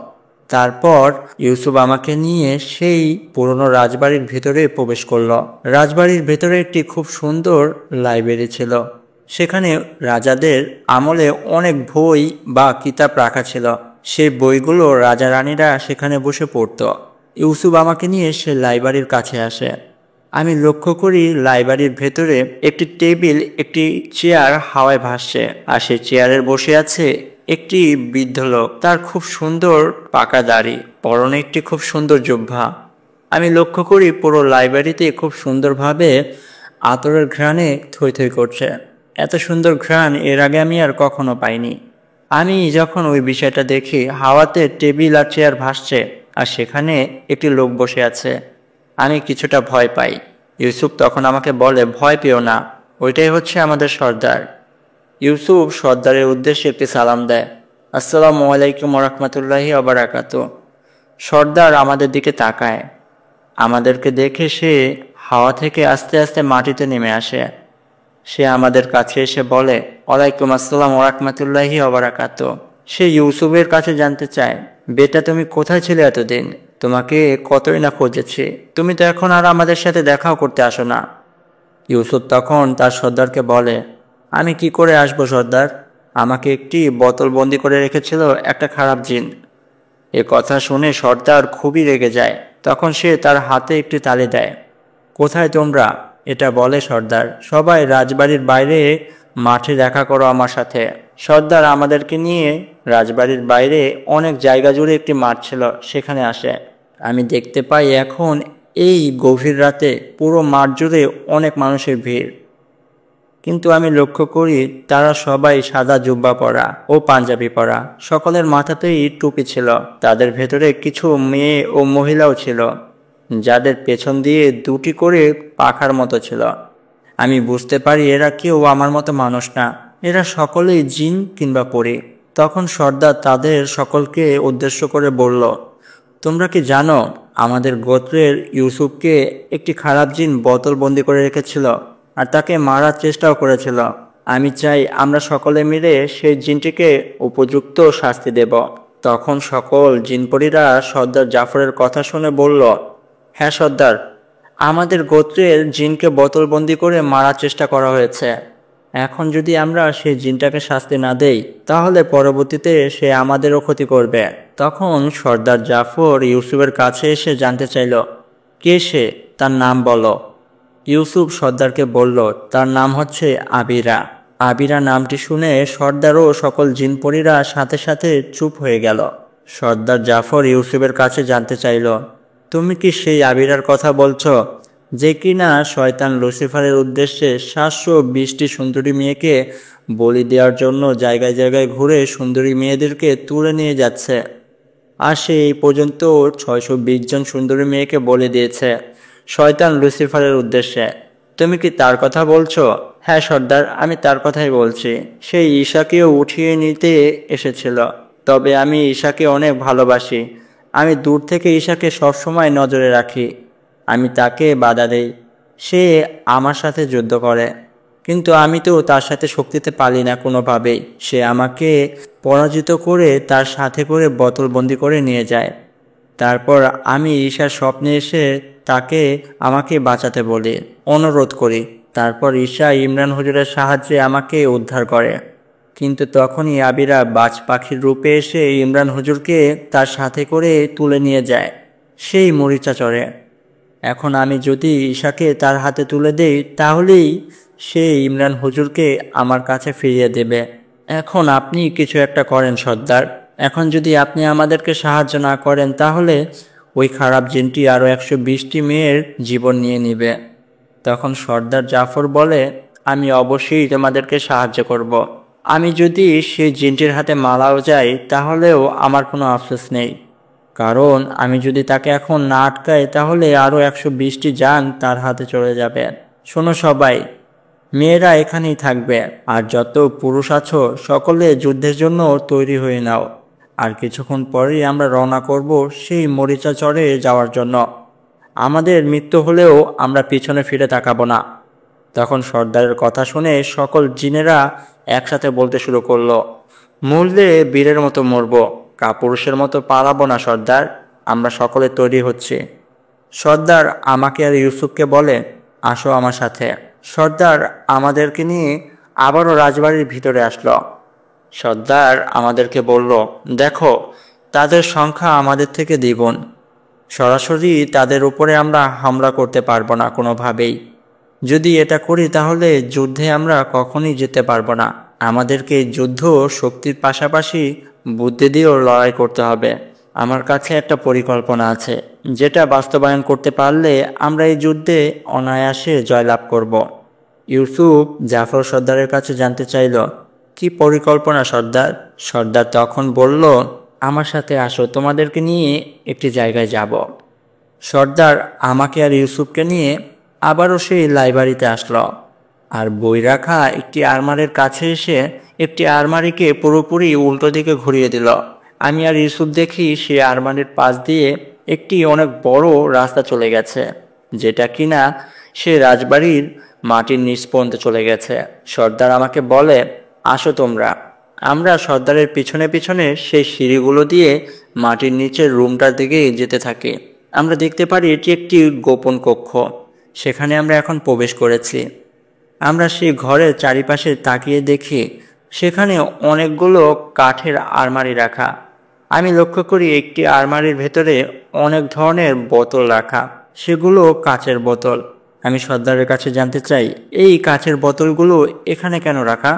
তারপর ইউসুফ আমাকে নিয়ে সেই পুরনো রাজবাড়ির ভিতরে প্রবেশ করলো। রাজবাড়ির ভেতরে একটি খুব সুন্দর লাইব্রেরি ছিল, সেখানে রাজাদের আমলে অনেক বই বা কিতাব রাখা ছিল। সেই বইগুলো রাজা রানীরা সেখানে বসে পড়তো। ইউসুফ আমাকে নিয়ে সে লাইব্রেরির কাছে আসে। আমি লক্ষ্য করি লাইব্রেরির ভেতরে একটি টেবিল, একটি চেয়ার হাওয়ায় ভাসছে, আর সেই চেয়ারে বসে আছে একটি বৃদ্ধ লোক। তার খুব সুন্দর পাকা দাড়ি, পরনে একটি খুব সুন্দর জুব্বা। আমি লক্ষ্য করি পুরো লাইব্রেরিতে খুব সুন্দরভাবে আতরের ঘ্রাণে থই থই করছে। এত সুন্দর ঘ্রাণ এর আগে আমি আর কখনো পাইনি। আমি যখন ওই বিষয়টা দেখি, হাওয়াতে টেবিল আর চেয়ার ভাসছে আর সেখানে একটি লোক বসে আছে, আমি কিছুটা ভয় পাই। ইউসুফ তখন আমাকে বলে, ভয় পেও না, ওইটাই হচ্ছে আমাদের সর্দার। ইউসুফ সর্দারের উদ্দেশ্যে একটি সালাম দেয়, আসসালামু আলাইকুম ওয়া রাহমাতুল্লাহি ওয়া বারাকাতুহু। সর্দার আমাদের দিকে তাকায়, আমাদেরকে দেখে সে হাওয়া থেকে আস্তে আস্তে মাটিতে নেমে আসে। সে আমাদের কাছে এসে বলে, ওয়ালাইকুম আসসালাম ওয়া রাহমাতুল্লাহি ওয়া বারাকাতুহু। সে ইউসুফের কাছে জানতে চায়, বেটা তুমি কোথায় ছিলে এতদিন? তোমাকে কতই না খুঁজেছি, তুমি তো এখন আর আমাদের সাথে দেখাও করতে আসো না। ইউসুফ তখন তার সর্দারকে বলে, আমি কি করে আসবো সর্দার, আমাকে একটি বোতল বন্দি করে রেখেছিল একটা খারাপ জিন। এ কথা শুনে সর্দার খুবই রেগে যায়। তখন সে তার হাতে একটি তালি দেয়, কোথায় তোমরা? এটা বলে সর্দার। সবাই রাজবাড়ির বাইরে মাঠে দেখা করো আমার সাথে। সর্দার আমাদেরকে নিয়ে রাজবাড়ির বাইরে অনেক জায়গা জুড়ে একটি মাঠ ছিল, সেখানে আসে। আমি দেখতে পাই এখন এই গভীর রাতে পুরো মাঠ জুড়ে অনেক মানুষের ভিড়। কিন্তু আমি লক্ষ্য করি তারা সবাই সাদা জুব্বা পরা ও পাঞ্জাবি পরা, সকলের মাথাতেই টুপি ছিল। তাদের ভেতরে কিছু মেয়ে ও মহিলাও ছিল, যাদের পেছন দিয়ে দুটি করে পাখার মতো ছিল। আমি বুঝতে পারি এরা কেউ আমার মতো মানুষ না, এরা সকলেই জিন কিংবা পরী। তখন সর্দার তাদের সকলকে উদ্দেশ্য করে বলল, তোমরা কি জানো আমাদের গোত্রের ইউসুফকে একটি খারাপ জিন বোতলবন্দি করে রেখেছিল আর তাকে মারার চেষ্টাও করেছিল। আমি চাই আমরা সকলে মিলে সেই জিনটিকে উপযুক্ত শাস্তি দেব। তখন সকল জিনপরীরা সর্দার জাফরের কথা শুনে বলল, হ্যাঁ সর্দার, আমাদের গোত্রের জিনকে বোতলবন্দি করে মারার চেষ্টা করা হয়েছে। এখন যদি আমরা সেই জিনটাকে শাস্তি না দেই তাহলে পরবর্তীতে সে আমাদেরও ক্ষতি করবে। তখন সর্দার জাফর ইউসুফের কাছে এসে জানতে চাইল, কে সে, তার নাম বলো। ইউসুফ সর্দারকে বলল, তার নাম হচ্ছে আবিরা। আবিরা নামটি শুনে সর্দার ও সকল জিনপরীরা সাথে সাথে চুপ হয়ে গেল। সর্দার জাফর ইউসুফের কাছে জানতে চাইল, তুমি কি সেই আবিরার কথা বলছো যে কিনা শয়তান লুসিফারের উদ্দেশ্যে 720টি সুন্দরী মেয়েকে বলি দেওয়ার জন্য জায়গায় জায়গায় ঘুরে সুন্দরী মেয়েদেরকে তুলে নিয়ে যাচ্ছে, আর সে এই পর্যন্ত 620 জন সুন্দরী মেয়েকে বলে দিয়েছে শয়তান লুসিফারের উদ্দেশ্যে? তুমি কি তার কথা বলছো? হ্যাঁ সর্দার, আমি তার কথাই বলছি। সেই ঈশাকেও উঠিয়ে নিতে এসেছিল, তবে আমি ঈশাকে অনেক ভালোবাসি। আমি দূর থেকে ঈশাকে সবসময় নজরে রাখি। আমি তাকে বাধা দেই, সে আমার সাথে যুদ্ধ করে, কিন্তু আমি তো তার সাথে শক্তিতে পারি না কোনোভাবেই। সে আমাকে পরাজিত করে তার সাথে করে বোতলবন্দি করে নিয়ে যায়। তারপর আমি ঈশার স্বপ্নে এসে তাকে আমাকে বাঁচাতে বলি, অনুরোধ করি। তারপর ঈশা ইমরান হুজুরের সাহায্যে আমাকে উদ্ধার করে। কিন্তু তখনই আবিরা বাজ পাখির রূপে এসে ইমরান হুজুরকে তার সাথে করে তুলে নিয়ে যায়, সেই মরিচা চড়ে। এখন আমি যদি ঈশাকে তার হাতে তুলে দেই তাহলেই সে ইমরান হুজুরকে আমার কাছে ফিরিয়ে দেবে। এখন আপনি কিছু একটা করেন সর্দার। এখন যদি আপনি আমাদেরকে সাহায্য না করেন তাহলে ওই খারাপ জিনটি আরও 120টি মেয়ের জীবন নিয়ে নেবে। তখন সর্দার জাফর বলে, আমি অবশ্যই তোমাদেরকে সাহায্য করব। আমি যদি সেই জিনটির হাতে মারাও যাই তাহলেও আমার কোনো আফসোস নেই, কারণ আমি যদি তাকে এখন না আটকাই তাহলে আরও 120টি জান তার হাতে চলে যাবে। শোনো সবাই, মেয়েরা এখানেই থাকবে, আর যত পুরুষ আছো সকলে যুদ্ধের জন্য তৈরি হয়ে নাও। আর কিছুক্ষণ পরেই আমরা রওনা করব সেই মরিচা চরে যাওয়ার জন্য। আমাদের মৃত্যু হলেও আমরা পিছনে ফিরে তাকাবো না। তখন সর্দারের কথা শুনে সকল জিনেরা একসাথে বলতে শুরু করলো, মরলে বীরের মতো মরবো, কাপুরুষের মতো পালাবো না সর্দার। আমরা সকলে তৈরি হচ্ছি। সর্দার আমাকে আর ইউসুফকে বলে, আসো আমার সাথে। সর্দার আমাদেরকে নিয়ে আবারও রাজবাড়ির ভিতরে আসলো। সর্দার আমাদেরকে বলল, দেখো তাদের সংখ্যা আমাদের থেকে দ্বিগুণ, সরাসরি তাদের উপরে আমরা হামলা করতে পারবো না কোনোভাবেই। যদি এটা করি তাহলে যুদ্ধে আমরা কখনোই যেতে পারবো না। আমাদেরকে যুদ্ধ শক্তির পাশাপাশি বুদ্ধি দিয়েও লড়াই করতে হবে। আমার কাছে একটা পরিকল্পনা আছে, যেটা বাস্তবায়ন করতে পারলে আমরা এই যুদ্ধে অনায়াসে জয়লাভ করব। ইউসুফ জাফর সর্দারের কাছে জানতে চাইল, কি পরিকল্পনা সর্দার? সর্দার তখন বলল, আমার সাথে আসো, তোমাদেরকে নিয়ে একটি জায়গায় যাব। সর্দার আমাকে আর ইউসুফকে নিয়ে আবারও সেই লাইব্রেরিতে আসলো, আর বই রাখা একটি আলমারির কাছে এসে একটি আলমারিকে পুরোপুরি উল্টো দিকে ঘুরিয়ে দিল। আমি আর ইউসুফ দেখি সেই আলমারির পাশ দিয়ে একটি অনেক বড় রাস্তা চলে গেছে, যেটা কিনা সে রাজবাড়ির মাটির নিচ পর্যন্ত চলে গেছে। সর্দার আমাকে বলে, আসো তোমরা। আমরা সর্দারের পিছনে পিছনে সেই সিঁড়িগুলো দিয়ে মাটির নিচের রুমটার দিকে যেতে থাকি। আমরা দেখতে পারি এটি একটি গোপন কক্ষ, সেখানে আমরা এখন প্রবেশ করেছি। আমরা সেই ঘরের চারিপাশে তাকিয়ে দেখি সেখানে অনেকগুলো কাঠের আলমারি রাখা। আমি লক্ষ্য করি একটি আলমারির ভেতরে অনেক ধরনের বোতল রাখা, সেগুলো কাচের বোতল। আমি সর্দারের কাছে জানতে চাই, এই কাচের বোতলগুলো এখানে কেন রাখা?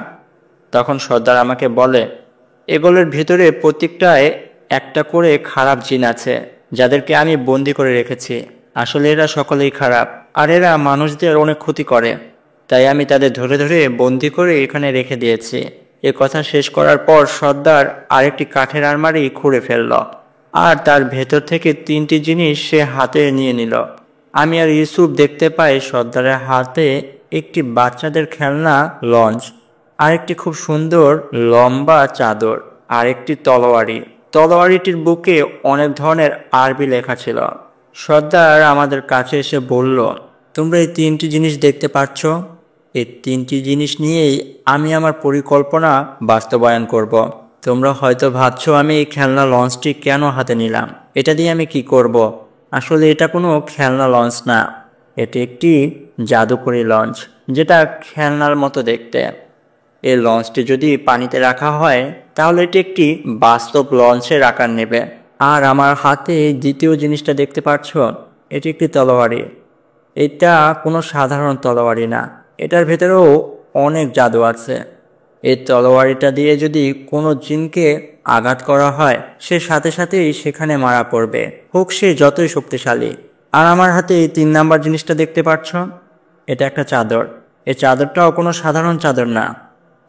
তখন সর্দার আমাকে বলে, এগুলোর ভিতরে প্রত্যেকটায় একটা করে খারাপ জিন আছে, যাদেরকে আমি বন্দি করে রেখেছি। আসলে এরা সকলেই খারাপ, আর এরা মানুষদের অনেক ক্ষতি করে। তাই আমি তাদের ধরে ধরে বন্দি করে এখানে রেখে দিয়েছি। এ কথা শেষ করার পর সর্দার আরেকটি কাঠের আলমারি খুঁড়ে ফেলল, আর তার ভেতর থেকে 3টি জিনিস সে হাতে নিয়ে নিল। আমি আর ইউসুফ দেখতে পাই সর্দারের হাতে একটি বাচ্চাদের খেলনা লঞ্চ, আরেকটি খুব সুন্দর লম্বা চাদর, আর একটি তলোয়ারি। তলোয়ারিটির বুকে অনেক ধরনের আরবি লেখা ছিল। সর্দার আমাদের কাছে এসে বলল, তোমরা এই 3টি জিনিস দেখতে পাচ্ছ? এই 3টি জিনিস নিয়েই আমি আমার পরিকল্পনা বাস্তবায়ন করব। তোমরা হয়তো ভাবছো আমি এই খেলনা লঞ্চটি কেন হাতে নিলাম, এটা দিয়ে আমি কি করব। আসলে এটা কোনো খেলনা লঞ্চ না, এটি একটি জাদুকরী লঞ্চ, যেটা খেলনার মতো দেখতে। এই লঞ্চটি যদি পানিতে রাখা হয় তাহলে এটি একটি বাস্তব লঞ্চের আকার নেবে। আর আমার হাতে দ্বিতীয় জিনিসটা দেখতে পাচ্ছ, এটি একটি তলোয়ারি। এটা কোনো সাধারণ তলোয়ারি না, এটার ভেতরেও অনেক জাদু আছে। এই তলোয়ারিটা দিয়ে যদি কোনো জিনকে আঘাত করা হয়, সে সাথে সাথেই সেখানে মারা পড়বে, হোক সে যতই শক্তিশালী। আর আমার হাতে এই 3 নাম্বার জিনিসটা দেখতে পাচ্ছ, এটা একটা চাদর। এই চাদরটাও কোনো সাধারণ চাদর না।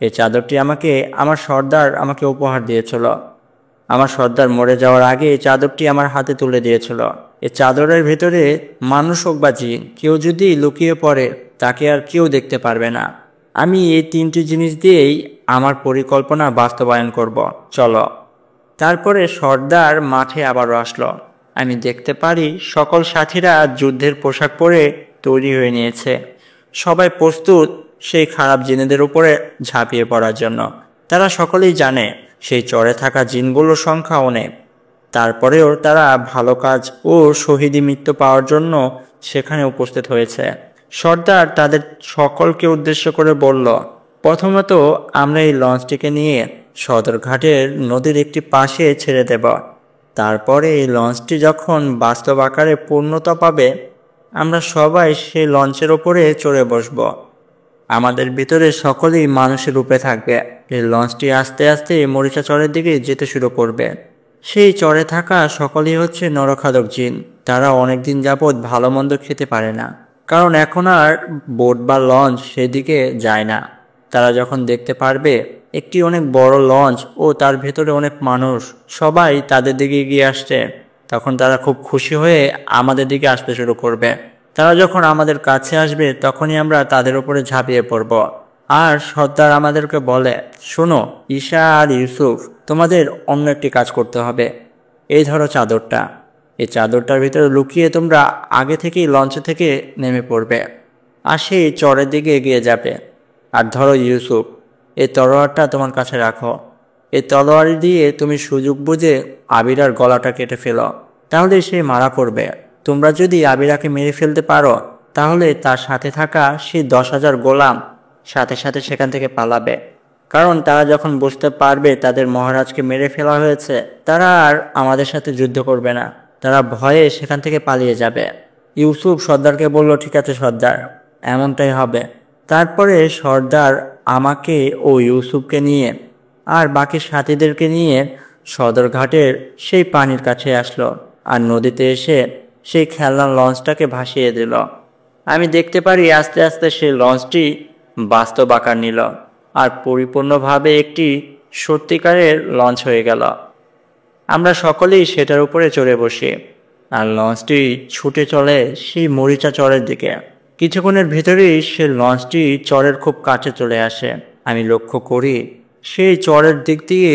এই চাদরটি আমার সর্দার আমাকে উপহার দিয়েছিল। আমার সর্দার মরে যাওয়ার আগে এই চাদরটি আমার হাতে তুলে দিয়েছিল। এই চাদরের ভেতরে মানুষ হোক বা জিন, কেউ যদি লুকিয়ে পড়ে তাকে আর কেউ দেখতে পারবে না। আমি এই 3টি জিনিস দিয়েই আমার পরিকল্পনা বাস্তবায়ন করব, চলো। তারপরে সর্দার মাঠে আবারও আসলো। আমি দেখতে পারি সকল সাথীরা যুদ্ধের পোশাক পরে তৈরি হয়ে নিয়েছে। সবাই প্রস্তুত সেই খারাপ জিনেদের উপরে ঝাঁপিয়ে পড়ার জন্য। তারা সকলেই জানে সেই চরে থাকা জিনগুলোর সংখ্যা অনেক। তারপরেও তারা ভালো কাজ ও শহীদি মৃত্যু পাওয়ার জন্য সেখানে উপস্থিত হয়েছে। সর্দার তাদের সকলকে উদ্দেশ্য করে বলল, প্রথমত আমরা এই লঞ্চটিকে নিয়ে সদরঘাটের নদীর একটি পাশে ছেড়ে দেব। তারপরে এই লঞ্চটি যখন বাস্তব আকারে পূর্ণতা পাবে, আমরা সবাই সেই লঞ্চের ওপরে চড়ে বসব। আমাদের ভিতরে সকলেই মানুষের রূপে থাকবে। এই লঞ্চটি আস্তে আস্তে মরিচা চরের দিকে যেতে শুরু করবে। সেই চরে থাকা সকলেই হচ্ছে নরখাদক জিন। তারা অনেকদিন যাবৎ ভালো মন্দ খেতে পারে না, কারণ এখন আর বোট বা লঞ্চ সেদিকে যায় না। তারা যখন দেখতে পারবে একটি অনেক বড় লঞ্চ ও তার ভেতরে অনেক মানুষ সবাই তাদের দিকে এগিয়ে আসছে, তখন তারা খুব খুশি হয়ে আমাদের দিকে আসতে শুরু করবে। তারা যখন আমাদের কাছে আসবে তখনই আমরা তাদের উপরে ঝাঁপিয়ে পড়ব। আর সর্দার আমাদেরকে বলে, শোনো ঈশা আর ইউসুফ, তোমাদের অন্য একটি কাজ করতে হবে। এই ধরো চাদরটা, এই চাদরটার ভিতরে লুকিয়ে তোমরা আগে থেকেই লঞ্চে থেকে নেমে পড়বে, আর সেই চরের দিকে এগিয়ে যাবে। আর ধরো ইউসুফ, এই তলোয়ারটা তোমার কাছে রাখো। এই তলোয়ারি দিয়ে তুমি সুযোগ বুঝে আবিরার গলাটা কেটে ফেলো, তাহলে সে মারা পড়বে। তোমরা যদি আবিরাকে মেরে ফেলতে পারো তাহলে তার সাথে থাকা সেই 10,000 গোলাম সাথে সাথে সেখান থেকে পালাবে। কারণ তারা যখন বুঝতে পারবে তাদের মহারাজকে মেরে ফেলা হয়েছে, তারা আর আমাদের সাথে যুদ্ধ করবে না, তারা ভয়ে সেখান থেকে পালিয়ে যাবে। ইউসুফ সর্দারকে বলল, ঠিক আছে সর্দার, এমনটাই হবে। তারপরে সর্দার আমাকে ও ইউসুফকে নিয়ে আর বাকি সাথীদেরকে নিয়ে সদরঘাটের সেই পানির কাছে আসলো, আর নদীতে এসে সেই খেলনার লঞ্চটাকে ভাসিয়ে দিল। আমি দেখতে পারি আস্তে আস্তে সেই লঞ্চটি বাস্তব আকার নিল আর পরিপূর্ণভাবে একটি সত্যিকারের লঞ্চ হয়ে গেল। আমরা সকলেই সেটার উপরে চড়ে বসি, আর লঞ্চটি ছুটে চলে সেই মরিচা চরের দিকে। কিছুক্ষণের ভেতরেই সে লঞ্চটি চরের খুব কাছে চলে আসে। আমি লক্ষ্য করি সেই চরের দিক দিয়ে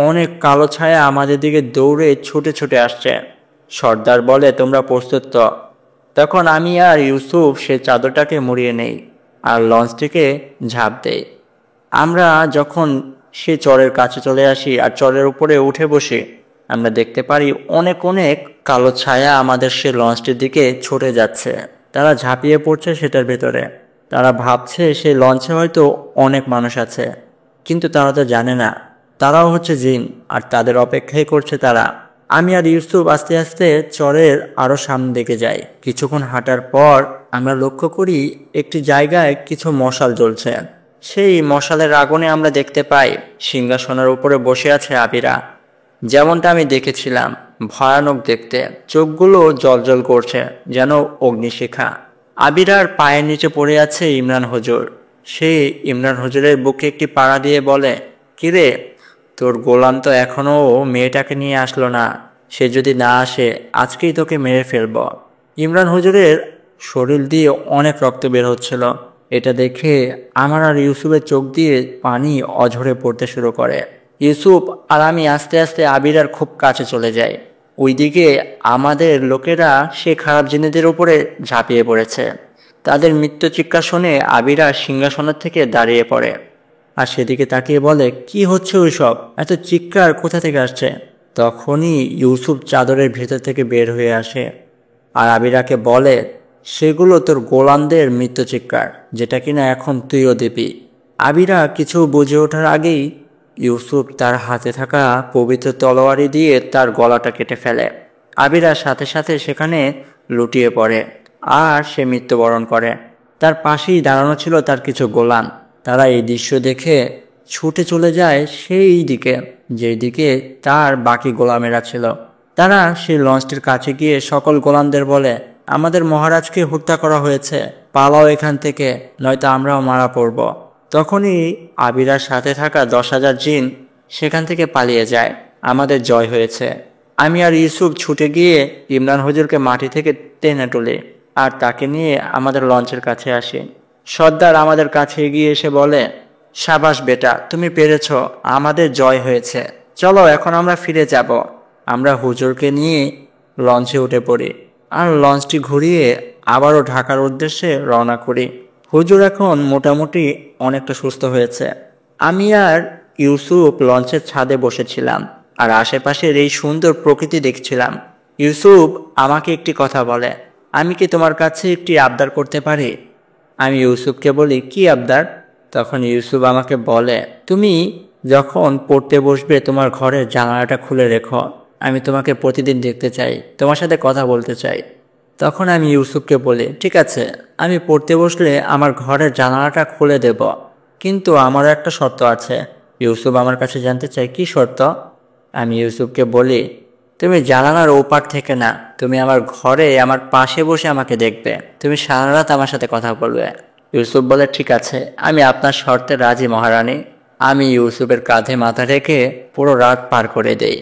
অনেক কালো ছায়া আমাদের দিকে দৌড়ে ছুটে ছুটে আসছে। সর্দার বলে, তোমরা প্রস্তুত তো? তখন আমি আর ইউসুফ সে চাদরটাকে মুড়িয়ে নেই আর লঞ্চটিকে ঝাঁপ দেই। আমরা যখন সে চরের কাছে চলে আসি আর চরের উপরে উঠে বসি, আমরা দেখতে পারি অনেক অনেক কালো ছায়া আমাদের সে লঞ্চটির দিকে ছুটে যাচ্ছে। তারা ঝাঁপিয়ে পড়ছে সেটার ভেতরে। তারা ভাবছে সেই লঞ্চে হয়তো অনেক মানুষ আছে, কিন্তু তারা তো জানে না তারাও হচ্ছে জিন, আর তাদের অপেক্ষাই করছে তারা। আমি আর ইউসুফ আস্তে আস্তে চরের আরো সামনে দিকে যাই। কিছুক্ষণ হাঁটার পর আমরা লক্ষ্য করি একটি জায়গায় কিছু মশাল জ্বলছে। সেই মশালের আগুনে আমরা দেখতে পাই সিংহাসনের উপরে বসে আছে আবিরা। যেমনটা আমি দেখেছিলাম, ভয়ানক দেখতে, চোখগুলো জ্বলজ্বল করছে যেন অগ্নিশিখা। আবিরার পায়ের নিচে পড়ে আছে ইমরান হুজুর। সে ইমরান হুজুরের বুকে একটি পাড়া দিয়ে বলে, কিরে, তোর গোলাম তো এখনো মেয়েটাকে নিয়ে আসলো না। সে যদি না আসে আজকেই তোকে মেরে ফেলব। ইমরান হুজুরের শরীর দিয়ে অনেক রক্ত বের হচ্ছিল। এটা দেখে আমার আর ইউসুফের চোখ দিয়ে পানি অঝরে পড়তে শুরু করে। ইউসুফ আর আমি আস্তে আস্তে আবিরার খুব কাছে চলে যাই। ওইদিকে আমাদের লোকেরা সে খারাপ জিনেদের উপরে ঝাঁপিয়ে পড়েছে। তাদের মৃত্যু চিৎকার শুনে আবিরা সিংহাসনের থেকে দাঁড়িয়ে পড়ে আর সেদিকে তাকিয়ে বলে, কি হচ্ছে ওইসব? এত চিৎকার কোথা থেকে আসছে? তখনই ইউসুফ চাদরের ভেতর থেকে বের হয়ে আসে আর আবিরাকে বলে, সেগুলো তোর গোলামদের মৃত্যু চিৎকার, যেটা কিনা এখন তুইও দিবি। আবিরা কিছু বুঝে ওঠার আগেই ইউসুফ তার হাতে থাকা পবিত্র তলোয়ারি দিয়ে তার গলাটা কেটে ফেলে। আবিরা সাথে সাথে সেখানে লুটিয়ে পড়ে আর সে মৃত্যুবরণ করে। তার পাশেই দাঁড়ানো ছিল তার কিছু গোলাম। তারা এই দৃশ্য দেখে ছুটে চলে যায় সেই দিকে যেই দিকে তার বাকি গোলামেরা ছিল। তারা সেই লঞ্চটির কাছে গিয়ে সকল গোলামদের বলে, আমাদের মহারাজকে হত্যা করা হয়েছে, পালাও এখান থেকে, নয়তো আমরাও মারা পড়ব। তখনই আবিরার সাথে থাকা 10,000 জিন সেখান থেকে পালিয়ে যায়। আমাদের জয় হয়েছে। আমি আর ইউসুফ ছুটে গিয়ে ইমরান হুজুরকে মাটি থেকে টেনে তুলি আর তাকে নিয়ে আমাদের লঞ্চের কাছে আসি। সর্দার আমাদের কাছে এগিয়ে এসে বলে, সাবাস বেটা, তুমি পেরেছ, আমাদের জয় হয়েছে। চলো এখন আমরা ফিরে যাব। আমরা হুজুরকে নিয়ে লঞ্চে উঠে পড়ি আর লঞ্চটি ঘুরিয়ে আবারও ঢাকার উদ্দেশ্যে রওনা করি। হুজুর এখন মোটামুটি অনেকটা সুস্থ হয়েছে। আমি আর ইউসুফ লঞ্চের ছাদে বসেছিলাম আর আশেপাশের এই সুন্দর প্রকৃতি দেখছিলাম। ইউসুফ আমাকে একটি কথা বলে, আমি কি তোমার কাছে একটি আবদার করতে পারি? আমি ইউসুফকে বলি, কি আবদার? তখন ইউসুফ আমাকে বলে, তুমি যখন পড়তে বসবে তোমার ঘরের জানালাটা খুলে রেখো। আমি তোমাকে প্রতিদিন দেখতে চাই, তোমার সাথে কথা বলতে চাই। তখন আমি ইউসুফকে বলি, ঠিক আছে, আমি পড়তে বসলে আমার ঘরের জানালাটা খুলে দেব, কিন্তু আমারও একটা শর্ত আছে। ইউসুফ আমার কাছে জানতে চাই, কি শর্ত? আমি ইউসুফকে বলি, তুমি জানালার ওপার থেকে না, তুমি আমার ঘরে আমার পাশে বসে আমাকে দেখবে, তুমি সারা রাত আমার সাথে কথা বলবে। ইউসুফ বলে, ঠিক আছে, আমি আপনার শর্তে রাজি মহারানী। আমি ইউসুফের কাঁধে মাথা রেখে পুরো রাত পার করে দেই।